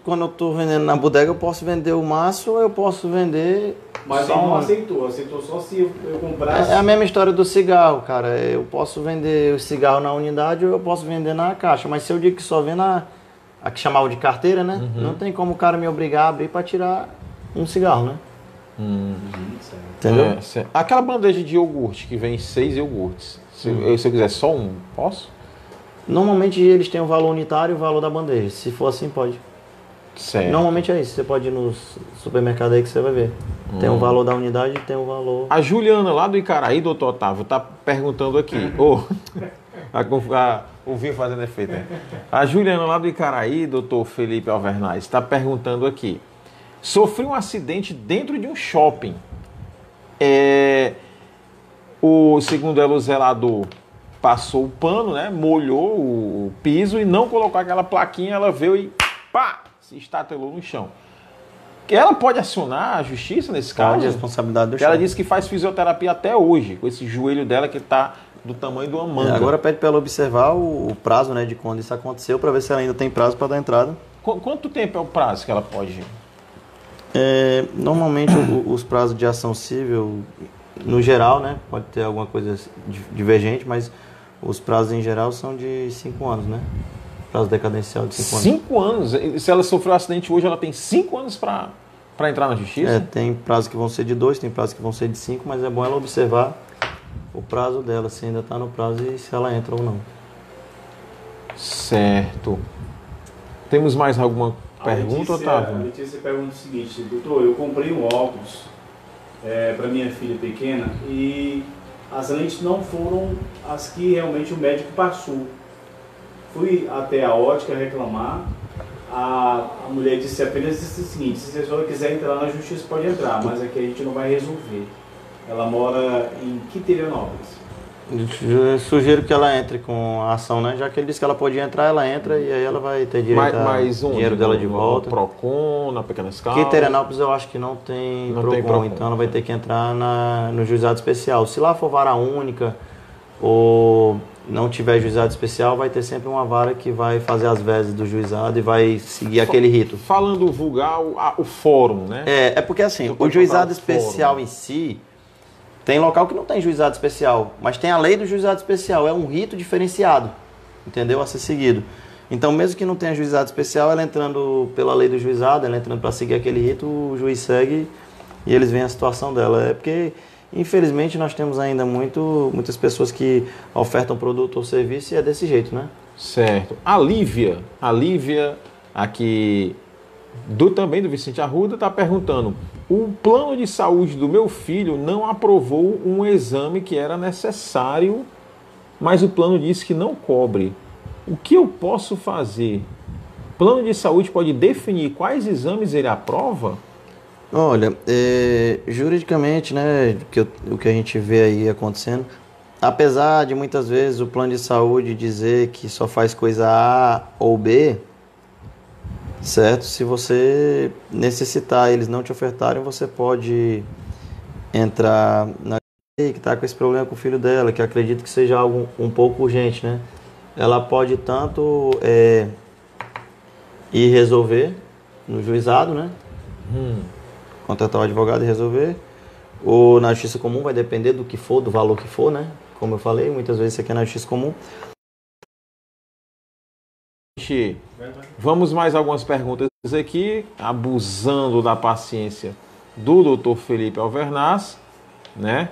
Quando eu tô vendendo na bodega, eu posso vender o maço ou eu posso vender... Mas ele não aceitou só se eu comprasse... É a mesma história do cigarro, cara. Eu posso vender o cigarro na unidade ou eu posso vender na caixa. Mas se eu digo que só vendo a que chamava de carteira, né? Não tem como o cara me obrigar a abrir para tirar um cigarro, né? Entendeu? Aquela bandeja de iogurte que vem 6 iogurtes. Se eu quiser só um, posso? Normalmente eles têm o valor unitário e o valor da bandeja. Se for assim, pode. Certo. Normalmente é isso. Você pode ir no supermercado aí que você vai ver. Tem o valor da unidade e tem o valor... A Juliana lá do Icaraí, doutor Otávio, está perguntando aqui. O vinho fazendo efeito, né? A Juliana lá do Icaraí, doutor Felipe Alvernaz, está perguntando aqui. Sofri um acidente dentro de um shopping. Segundo ela, o zelador passou o pano, né? Molhou o piso e não colocou aquela plaquinha, ela veio e pá, se estatelou no chão. Que ela pode acionar a justiça nesse caso? Pode, responsabilidade do Porque ela chefe. disse que faz fisioterapia até hoje, com esse joelho dela que está do tamanho de uma manga. Agora pede para ela observar o prazo, né, de quando isso aconteceu, para ver se ela ainda tem prazo para dar entrada. Quanto tempo é o prazo que ela pode? Normalmente os prazos de ação civil, no geral, né, pode ter alguma coisa divergente, mas os prazos em geral são de 5 anos, né? Prazo decadencial de 5 anos. 5 anos? Se ela sofreu um acidente hoje, ela tem 5 anos para entrar na justiça? Tem prazos que vão ser de 2, tem prazos que vão ser de 5, mas é bom ela observar o prazo dela, se ainda está no prazo e se ela entra ou não. Certo. Temos mais alguma pergunta, Otávio? A Letícia pergunta o seguinte: doutor, eu comprei um óculos para minha filha pequena e as lentes não foram as que realmente o médico passou. Fui até a ótica reclamar, a mulher disse apenas o seguinte: se a senhora quiser entrar na justiça pode entrar, mas aqui a gente não vai resolver. Ela mora em Quiterianópolis. Eu sugiro que ela entre com a ação, né? Já que ele disse que ela podia entrar, ela entra e aí ela vai ter direito ao dinheiro dela de volta. No Procon, na Pequena Escala? Quiterianópolis eu acho que não tem Procon, então ela vai ter que entrar no juizado especial. Se lá for vara única ou não tiver juizado especial, vai ter sempre uma vara que vai fazer as vezes do juizado e vai seguir aquele rito. Falando vulgar, o fórum, né? É porque assim, o juizado especial em si, tem local que não tem juizado especial, mas tem a lei do juizado especial, é um rito diferenciado, entendeu? A ser seguido. Então, mesmo que não tenha juizado especial, ela entrando pela lei do juizado, ela entrando para seguir aquele rito, o juiz segue e eles veem a situação dela. É porque, infelizmente, nós temos ainda muitas pessoas que ofertam produto ou serviço e é desse jeito, né? Certo. A Lívia aqui também do Vicente Arruda, está perguntando: o plano de saúde do meu filho não aprovou um exame que era necessário, mas o plano disse que não cobre. O que eu posso fazer? O plano de saúde pode definir quais exames ele aprova? Olha, juridicamente, né, o que a gente vê aí acontecendo, apesar de muitas vezes o plano de saúde dizer que só faz coisa A ou B, certo? Se você necessitar, eles não te ofertarem, você pode entrar na lei que está com esse problema com o filho dela, que acredito que seja algo um pouco urgente, né? Ela pode tanto ir resolver no juizado, né? Contratar o advogado e resolver, ou na justiça comum, vai depender do que for, do valor que for, né? Como eu falei, muitas vezes isso aqui é na justiça comum. Vamos mais algumas perguntas aqui, abusando da paciência do Dr. Felipe Alvernaz, né?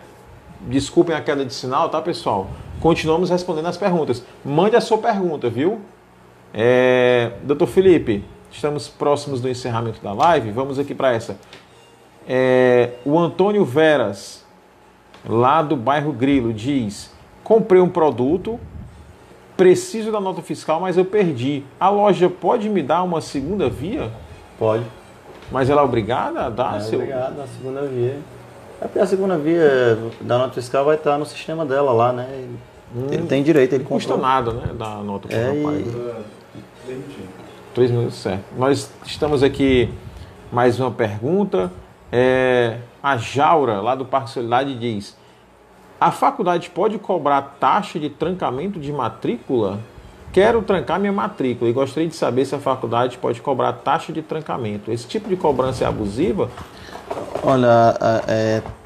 Desculpem a queda de sinal, tá, pessoal? Continuamos respondendo as perguntas. Mande a sua pergunta, viu? Dr. Felipe, estamos próximos do encerramento da live. Vamos aqui para essa. O Antônio Veras, lá do bairro Grilo, diz: comprei um produto, preciso da nota fiscal, mas eu perdi. A loja pode me dar uma segunda via? Pode. Mas ela é obrigada a dar? Obrigada, a segunda via. É porque a segunda via da nota fiscal vai estar no sistema dela lá, né? Ele tem direito, ele não custa nada, né? Da nota que ela paga. 3 minutos, certo. Nós estamos aqui, mais uma pergunta. A Jaura, lá do Parque Solidariedade, diz: a faculdade pode cobrar taxa de trancamento de matrícula? Quero trancar minha matrícula e gostaria de saber se a faculdade pode cobrar taxa de trancamento. Esse tipo de cobrança é abusiva? Olha,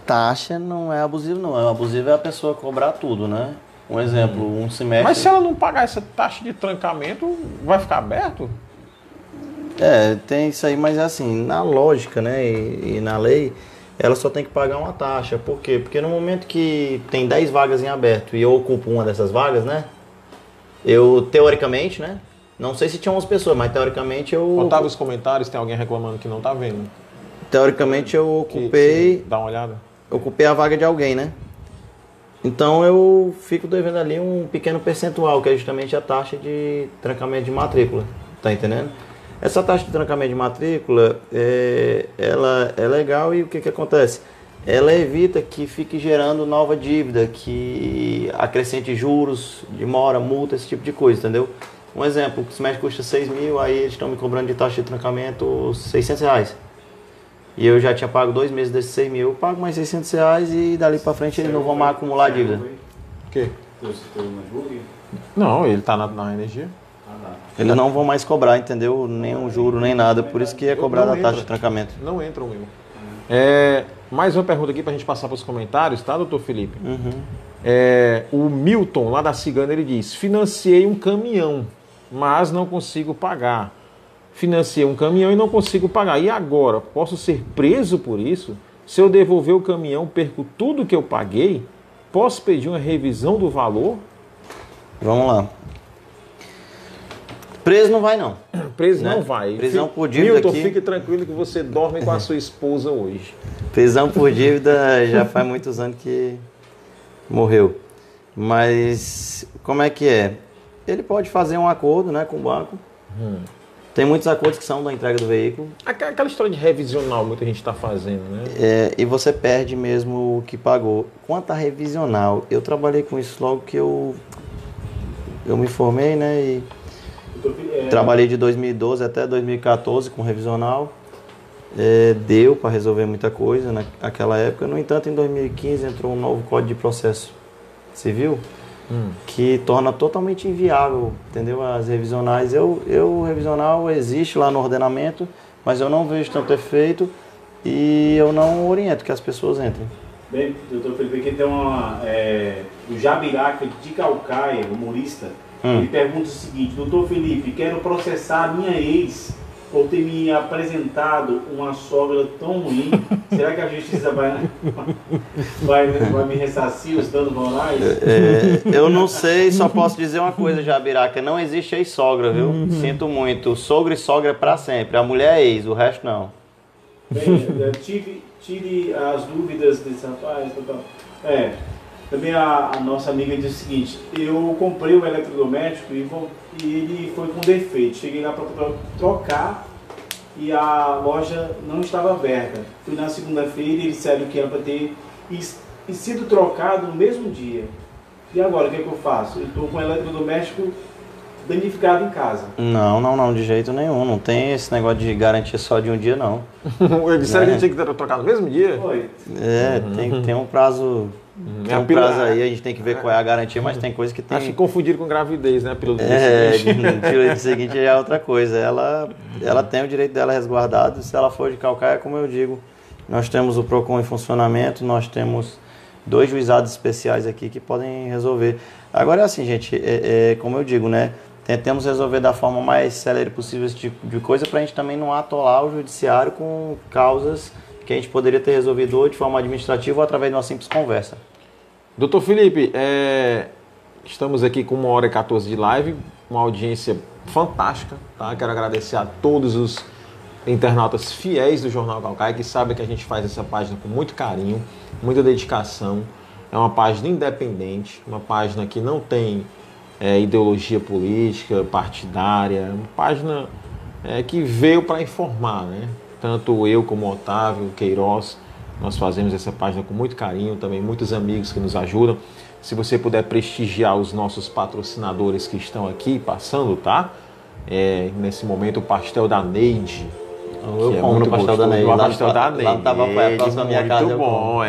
taxa não é abusivo, não. Abusivo é a pessoa cobrar tudo, né? Um exemplo, um semestre... Mas se ela não pagar essa taxa de trancamento, vai ficar aberto? Tem isso aí, mas assim, na lógica, né, e na lei, ela só tem que pagar uma taxa. Por quê? Porque no momento que tem 10 vagas em aberto e eu ocupo uma dessas vagas, né, eu, teoricamente, né, não sei se tinha 11 pessoas, mas teoricamente eu... Otávio, os comentários, tem alguém reclamando que não tá vendo. Teoricamente eu ocupei... Dá uma olhada. Ocupei a vaga de alguém, né? Então eu fico devendo ali um pequeno percentual, que é justamente a taxa de trancamento de matrícula. Tá entendendo? Essa taxa de trancamento de matrícula, ela é legal e o que acontece? Ela evita que fique gerando nova dívida, que acrescente juros, demora, multa, esse tipo de coisa, entendeu? Um exemplo, o semestre custa 6 mil, aí eles estão me cobrando de taxa de trancamento R$600. e eu já tinha pago 2 meses desses 6 mil, eu pago mais R$600 e dali pra frente eles não vão mais acumular dívida. O quê? Teu notebook? Não, ele tá na energia. Eles não vão mais cobrar, entendeu? Nem juro, nem nada, por isso que é cobrada a taxa de trancamento. Não entra o meu. Mais uma pergunta aqui pra gente passar pros comentários, tá, doutor Felipe? O Milton, lá da Cigana, ele diz: financiei um caminhão, mas não consigo pagar. Financiei um caminhão e não consigo pagar. E agora? Posso ser preso por isso? Se eu devolver o caminhão, perco tudo que eu paguei? Posso pedir uma revisão do valor? Vamos lá. Preso não vai, não. Preso né? não vai. Prisão por dívida. Milton, aqui... fique tranquilo que você dorme com a sua esposa hoje. Prisão por dívida já faz muitos anos que morreu. Mas como é que é? Ele pode fazer um acordo, né, com o banco. Tem muitos acordos que são da entrega do veículo. Aquela história de revisional muita gente está fazendo, né? E você perde mesmo o que pagou. Quanto a revisional, eu trabalhei com isso logo que eu me formei, né? E trabalhei de 2012 até 2014 com revisional. Deu para resolver muita coisa naquela época. No entanto, em 2015 entrou um novo Código de Processo Civil que torna totalmente inviável, entendeu? As revisionais. O revisional existe lá no ordenamento, mas eu não vejo tanto efeito e eu não oriento que as pessoas entrem. Bem, doutor Felipe, aqui tem o Jabiraca de Calcaia, humorista. Ele pergunta o seguinte: doutor Felipe, quero processar minha ex por ter me apresentado uma sogra tão ruim. Será que a justiça vai me ressarcir os danos morais? Eu não sei, só posso dizer uma coisa, Jabiraca: não existe ex-sogra, viu? Sinto muito. Sogro e sogra é pra sempre. A mulher é ex, o resto não. Bem, tire as dúvidas desse rapaz. Também a nossa amiga diz o seguinte: eu comprei um eletrodoméstico e ele foi com defeito. Cheguei lá para trocar e a loja não estava aberta. Fui na segunda-feira e eles disseram que era para ter sido trocado no mesmo dia. E agora, o que é que eu faço? Eu estou com o eletrodoméstico danificado em casa. Não, de jeito nenhum. Não tem esse negócio de garantia só de um dia, não. Eu disse que a gente tinha que trocar no mesmo dia? Foi. Tem um prazo. Tem um prazo aí, a gente tem que ver qual é a garantia, mas tem coisa que tem. Acho que confundiram com gravidez, né? Pelo Pílula seguinte já é outra coisa. Ela tem o direito dela resguardado. Se ela for de Calcaia, como eu digo, nós temos o PROCON em funcionamento, nós temos 2 juizados especiais aqui que podem resolver. Agora é assim, gente, como eu digo, né? Tentemos resolver da forma mais célere possível esse tipo de coisa para a gente também não atolar o judiciário com causas que a gente poderia ter resolvido ou de forma administrativa ou através de uma simples conversa. Doutor Felipe, estamos aqui com 1h14 de live, uma audiência fantástica, tá? Quero agradecer a todos os internautas fiéis do Jornal Calcaia que sabem que a gente faz essa página com muito carinho, muita dedicação. É uma página independente, uma página que não tem ideologia política, partidária, uma página que veio para informar, né? Tanto eu como o Otávio Queiroz, nós fazemos essa página com muito carinho, também muitos amigos que nos ajudam. Se você puder prestigiar os nossos patrocinadores que estão aqui passando, tá? Nesse momento o pastel da Neide. Eu compro o pastel da Neide. O pastel da Neide. Lá tava próximo da minha casa. Muito bom,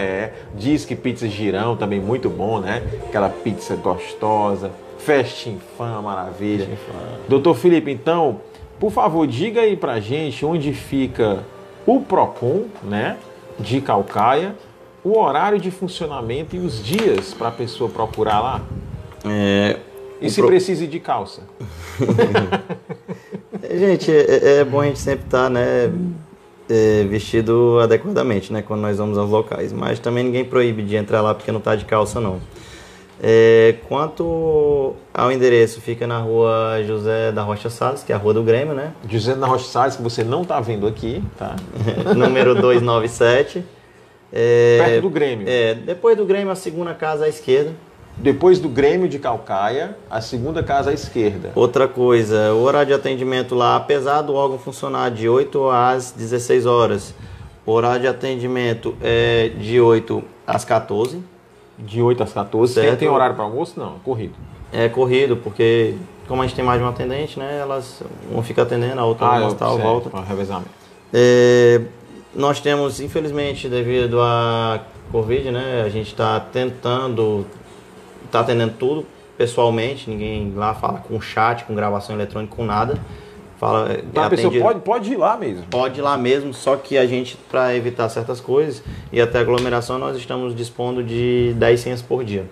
Diz que pizza Girão também muito bom, né? Aquela pizza gostosa. Festinfã, maravilha. Festinfã. Doutor Felipe, então, por favor, diga aí pra gente onde fica o PROCON, né, de Calcaia, o horário de funcionamento e os dias para a pessoa procurar lá. E se precisa ir de calça. Gente, é bom a gente sempre estar, né, vestido adequadamente, né, quando nós vamos aos locais. Mas também ninguém proíbe de entrar lá porque não está de calça, não. Quanto ao endereço, fica na rua José da Rocha Salles, que é a rua do Grêmio, né? José da Rocha Salles, que você não está vendo aqui, tá? Número 297. Perto do Grêmio. Depois do Grêmio, a segunda casa à esquerda. Depois do Grêmio de Calcaia, a segunda casa à esquerda. Outra coisa, o horário de atendimento lá, apesar do órgão funcionar de 8 às 16 horas, o horário de atendimento é de 8 às 14. De 8 às 14. Certo. Tem horário para almoço? Não, é corrido. É corrido, porque como a gente tem mais de um atendente, né? Uma fica atendendo, a outra volta. Revezamento. Nós temos, infelizmente, devido à Covid, né, a gente está atendendo tudo pessoalmente, ninguém lá fala com chat, com gravação eletrônica, com nada. A pessoa pode ir lá mesmo. Pode ir lá mesmo, só que a gente, para evitar certas coisas e até aglomeração, nós estamos dispondo de 10 senhas por dia.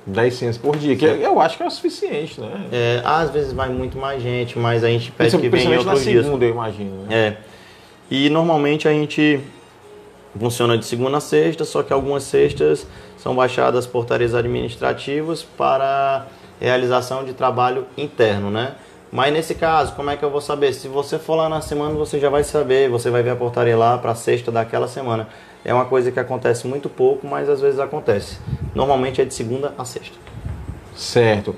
10 senhas por dia, que eu acho que é o suficiente, né? Às vezes vai muito mais gente, mas a gente pede que venha em outros dias. Principalmente na segunda, eu imagino. Né? E normalmente a gente funciona de segunda a sexta, só que algumas sextas são baixadas portarias administrativas para realização de trabalho interno, né? Mas nesse caso, como é que eu vou saber? Se você for lá na semana, você já vai saber, você vai ver a portaria lá para a sexta daquela semana. É uma coisa que acontece muito pouco, mas às vezes acontece. Normalmente é de segunda a sexta. Certo.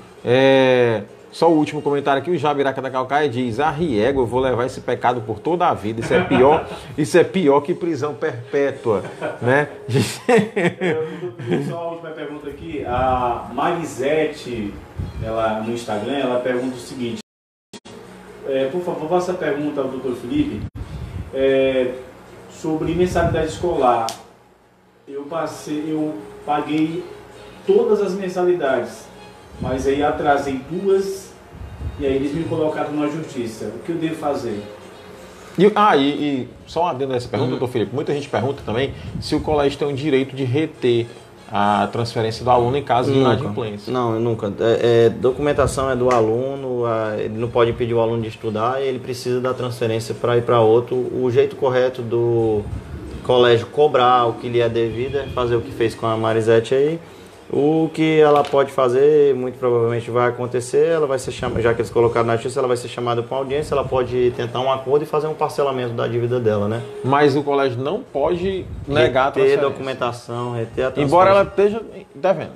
Só o último comentário aqui, o Jabiraca da Calcaia diz: Arriego, eu vou levar esse pecado por toda a vida. Isso é pior que prisão perpétua, né? Só a última pergunta aqui, a Marisete, ela, no Instagram, ela pergunta o seguinte: por favor, faça a pergunta ao Dr. Felipe sobre mensalidade escolar. Eu paguei todas as mensalidades, mas aí atrasei 2 e aí eles me colocaram na justiça. O que eu devo fazer? E só adendo a essa pergunta, doutor Felipe, muita gente pergunta também se o colégio tem o direito de reter a transferência do aluno em caso de inadimplência. Não, nunca. Documentação é do aluno, ele não pode impedir o aluno de estudar, ele precisa da transferência para ir para outro. O jeito correto do colégio cobrar o que lhe é devido é fazer o que fez com a Marisete aí. O que ela pode fazer, muito provavelmente vai acontecer, ela vai ser chamada, já que eles colocaram na justiça, ela vai ser chamada para audiência, ela pode tentar um acordo e fazer um parcelamento da dívida dela, né? Mas o colégio não pode negar a transferência. Reter documentação, reter a transferência. Embora ela esteja devendo.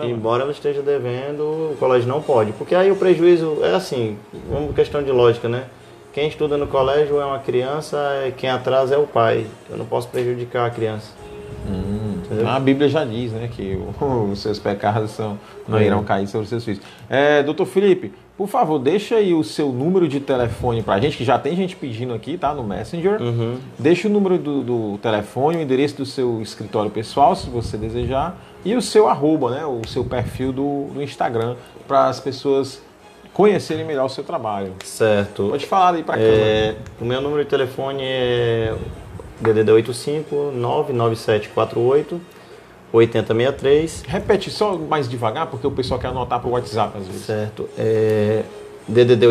Embora ela esteja devendo, o colégio não pode. Porque aí o prejuízo é assim, uma questão de lógica, né? Quem estuda no colégio é uma criança, quem atrasa é o pai. Eu não posso prejudicar a criança. A Bíblia já diz, né, que os seus pecados não irão cair sobre os seus filhos. Doutor Felipe, por favor, deixa aí o seu número de telefone pra gente, que já tem gente pedindo aqui, tá, no Messenger. Deixa o número do telefone, o endereço do seu escritório pessoal, se você desejar, e o seu arroba, né, o seu perfil do Instagram, para as pessoas conhecerem melhor o seu trabalho. Certo. Pode falar aí pra câmera. O meu número de telefone é DDD 85-99748-8063. Repete só mais devagar, porque o pessoal quer anotar para o WhatsApp às vezes. Certo. DDD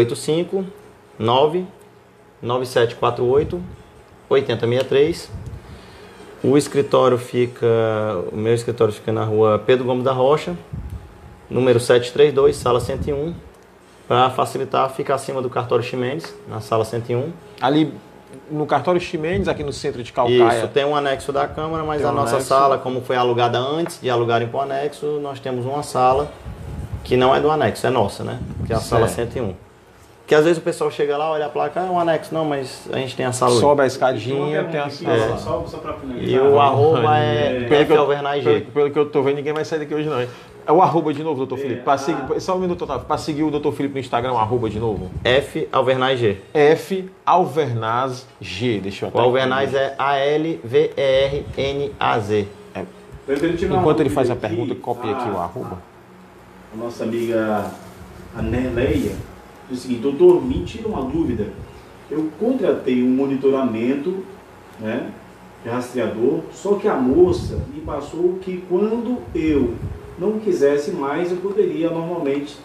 85-99748-8063. O meu escritório fica na rua Pedro Gomes da Rocha, número 732, sala 101. Para facilitar, fica acima do cartório Ximenes, na sala 101. Ali no cartório Ximenes, aqui no centro de Calcaia. Isso, tem um anexo da Câmara, mas a nossa sala, como foi alugada antes de alugarem para o anexo, nós temos uma sala que não é do anexo, é nossa, né? Que é a sala 101. Que às vezes o pessoal chega lá, olha a placa, é um anexo, não, mas a gente tem a sala. Sobe a escadinha, tem a sala. Só para finalizar. E o arroba é Alvernaz. Pelo que eu tô vendo, ninguém vai sair daqui hoje não. É o arroba de novo, doutor Felipe. Só um minuto, Otávio. Para seguir o doutor Felipe no Instagram, o arroba de novo. F Alvernaz G. F Alvernaz G. Deixa eu até. O Alvernaz é ALVERNAZ. Enquanto ele faz a pergunta, copia aqui o arroba. A nossa amiga Anélia diz o seguinte: doutor, me tira uma dúvida. Eu contratei um monitoramento, né, de rastreador, só que a moça me passou que quando eu não quisesse mais, eu poderia normalmente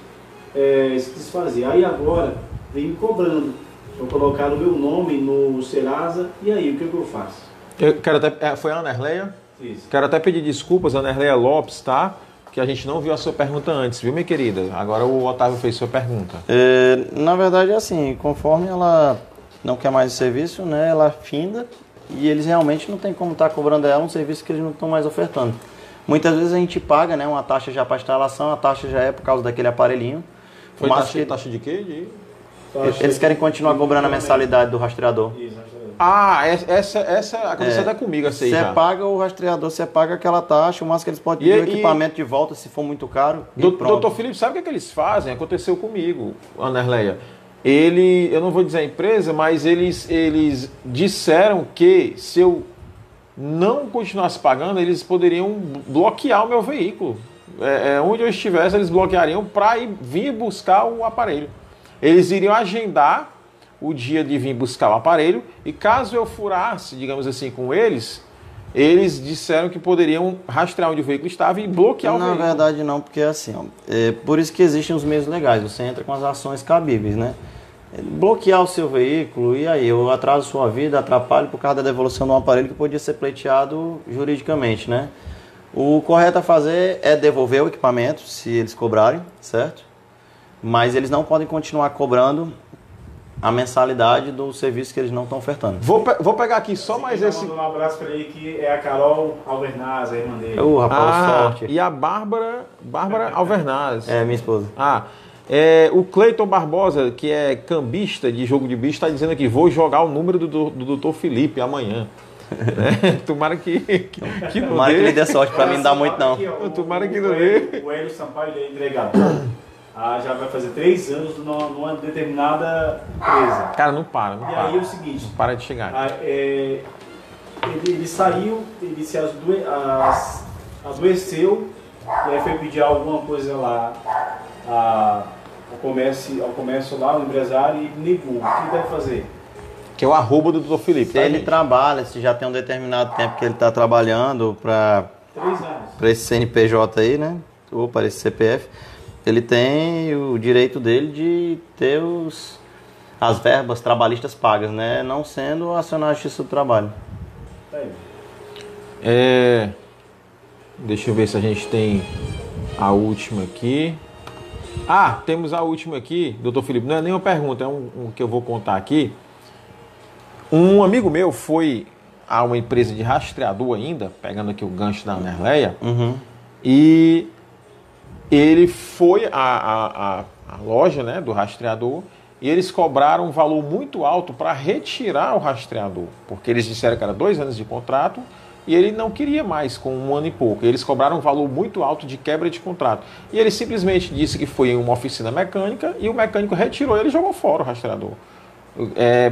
se desfazer. Aí agora vem me cobrando. Eu colocar o meu nome no Serasa, e aí o que eu faço? Eu quero até, foi a Anerleia? Isso. Quero até pedir desculpas, Anerleia Lopes, tá? Que a gente não viu a sua pergunta antes, viu, minha querida? Agora o Otávio fez sua pergunta. Na verdade é assim, conforme ela não quer mais o serviço, né, ela finda e eles realmente não tem como estar cobrando ela um serviço que eles não estão mais ofertando. Muitas vezes a gente paga, né, uma taxa já para instalação, a taxa já é por causa daquele aparelhinho. Foi taxa de quê? Eles querem continuar cobrando a mensalidade do rastreador. Essa aconteceu até comigo, essa aí já. Você paga o rastreador, você paga aquela taxa, o máximo que eles podem pedir o equipamento de volta, se for muito caro. Doutor Felipe, sabe o que eles fazem? Aconteceu comigo, Anerleia. eu não vou dizer a empresa, mas eles disseram que se eu não continuasse pagando, eles poderiam bloquear o meu veículo. Onde eu estivesse, eles bloqueariam para vir buscar o aparelho. Eles iriam agendar o dia de vir buscar o aparelho e caso eu furasse, digamos assim, com eles disseram que poderiam rastrear onde o veículo estava e bloquear o veículo. Na verdade não, porque assim, ó, por isso que existem os meios legais, você entra com as ações cabíveis, né? Bloquear o seu veículo, e aí eu atraso sua vida, atrapalho por causa da devolução de um aparelho que podia ser pleiteado juridicamente, né? O correto a fazer é devolver o equipamento, se eles cobrarem, certo? Mas eles não podem continuar cobrando a mensalidade do serviço que eles não estão ofertando. Vou pegar aqui só mais esse... Um abraço para ele, que é a Carol Alvernaz, a irmã dele. Rapaz, sorte. E a Bárbara Alvernaz. É, minha esposa. O Cleiton Barbosa, que é cambista de jogo de bicho, está dizendo aqui, vou jogar o número do Dr. Felipe amanhã. Tomara que não Tomara dê. que ele dê sorte, para mim não dá muito não. Aqui, ó, Tomara que não dê. O Hélio Sampaio, ele é entregador. Já vai fazer 3 anos numa determinada empresa. Cara, não para. E aí é o seguinte, Não para de chegar. ele saiu, ele se adoeceu, e aí foi pedir alguma coisa lá ao comércio lá, o empresário, e negou. O que ele deve fazer? Que é o arroba do Dr. Felipe. Se ele trabalha, se já tem um determinado tempo que ele está trabalhando para 3 anos. esse CNPJ aí, né? Ou para esse CPF, ele tem o direito dele de ter as verbas trabalhistas pagas, né? Não sendo acionar a Justiça do Trabalho. Tá aí. Deixa eu ver se a gente tem a última aqui. Temos a última aqui, doutor Felipe. Não é nem uma pergunta, é um que eu vou contar aqui. Um amigo meu foi a uma empresa de rastreador ainda, pegando aqui o gancho da Nerleia, e ele foi à loja, né, do rastreador, e eles cobraram um valor muito alto para retirar o rastreador, porque eles disseram que era 2 anos de contrato e ele não queria mais com 1 ano e pouco. Eles cobraram um valor muito alto de quebra de contrato. E ele simplesmente disse que foi em uma oficina mecânica e o mecânico retirou e ele jogou fora o rastreador.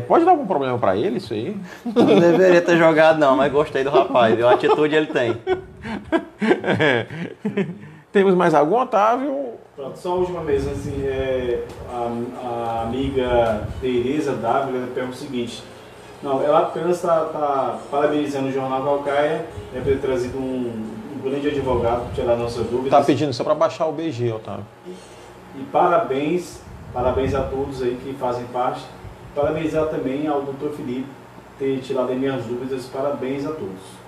Pode dar algum problema para ele isso aí? Não deveria ter jogado não, mas gostei do rapaz, viu? A atitude ele tem. Temos mais algum, Otávio? Pronto, só a última vez, assim, a amiga Tereza W pergunta o seguinte. Não, ela apenas está parabenizando o Jornal Calcaia, por ter trazido um grande advogado para tirar nossas dúvidas. Está pedindo só para baixar o BG, Otávio. E parabéns a todos aí que fazem parte. Parabenizar também ao Dr. Felipe ter tirado as minhas dúvidas. Parabéns a todos.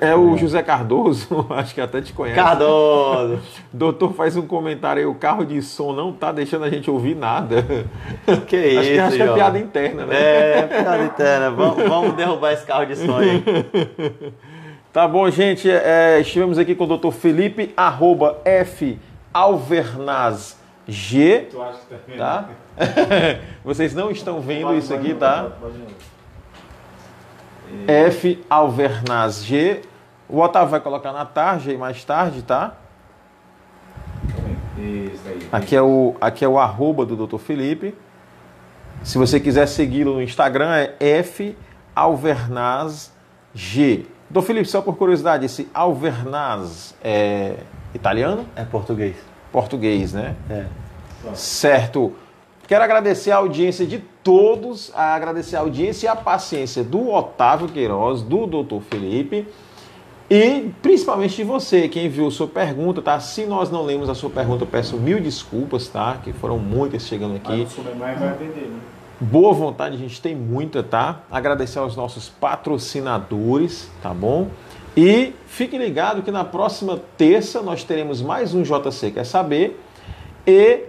É o José Cardoso, acho que até te conhece. Cardoso! Doutor faz um comentário aí, o carro de som não tá deixando a gente ouvir nada. Que isso, acho que é piada interna, né? Piada interna. Vamos derrubar esse carro de som aí. Tá bom, gente. Estivemos aqui com o Dr. Felipe, @FAlvernazG. Tu acha que tá vendo? Tá? Vocês não estão vendo isso aqui, tá? FAlvernazG. O Otávio vai colocar na tarde mais tarde, tá? Isso aí. Aqui é o arroba do Dr. Felipe. Se você quiser segui-lo no Instagram, é FAlvernazG. Dr. Felipe, só por curiosidade, esse Alvernaz é italiano? É português. Português, né? É. Certo. Quero agradecer a audiência de todos, agradecer a audiência e a paciência do Otávio Queiroz, do Dr. Felipe e principalmente de você que enviou sua pergunta, tá? Se nós não lemos a sua pergunta, eu peço 1000 desculpas, tá? Que foram muitas chegando aqui. Mas o Suleiman vai vender, né? Boa vontade, a gente tem muita, tá? Agradecer aos nossos patrocinadores, tá bom? E fique ligado que na próxima terça nós teremos mais um JC Quer Saber e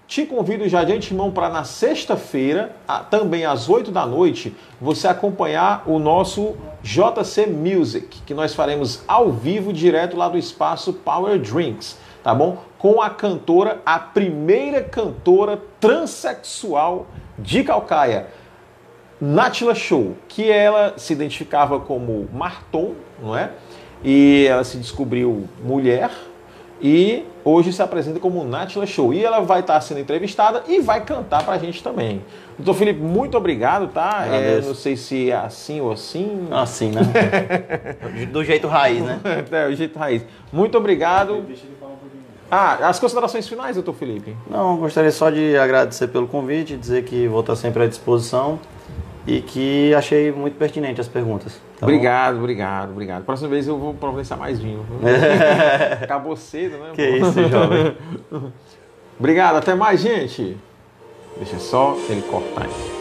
te convido já de antemão para na sexta-feira, também às 8 da noite, você acompanhar o nosso JC Music, que nós faremos ao vivo, direto lá do espaço Power Drinks, tá bom? Com a cantora, a primeira cantora transexual de Calcaia, Nátila Show, que ela se identificava como Marton, não é? E ela se descobriu mulher, e hoje se apresenta como Nátila Show. E ela vai estar sendo entrevistada e vai cantar pra gente também. Doutor Felipe, muito obrigado, tá? Não sei se é assim ou assim. Assim, né? Do jeito raiz, né? O jeito raiz. Muito obrigado. Deixa ele falar um pouquinho. As considerações finais, doutor Felipe? Não, gostaria só de agradecer pelo convite, dizer que vou estar sempre à disposição e que achei muito pertinente as perguntas. Tá obrigado. Próxima vez eu vou providenciar mais vinho. Acabou cedo, né? Que isso, jovem. Obrigado, até mais, gente. Deixa só ele cortar aqui.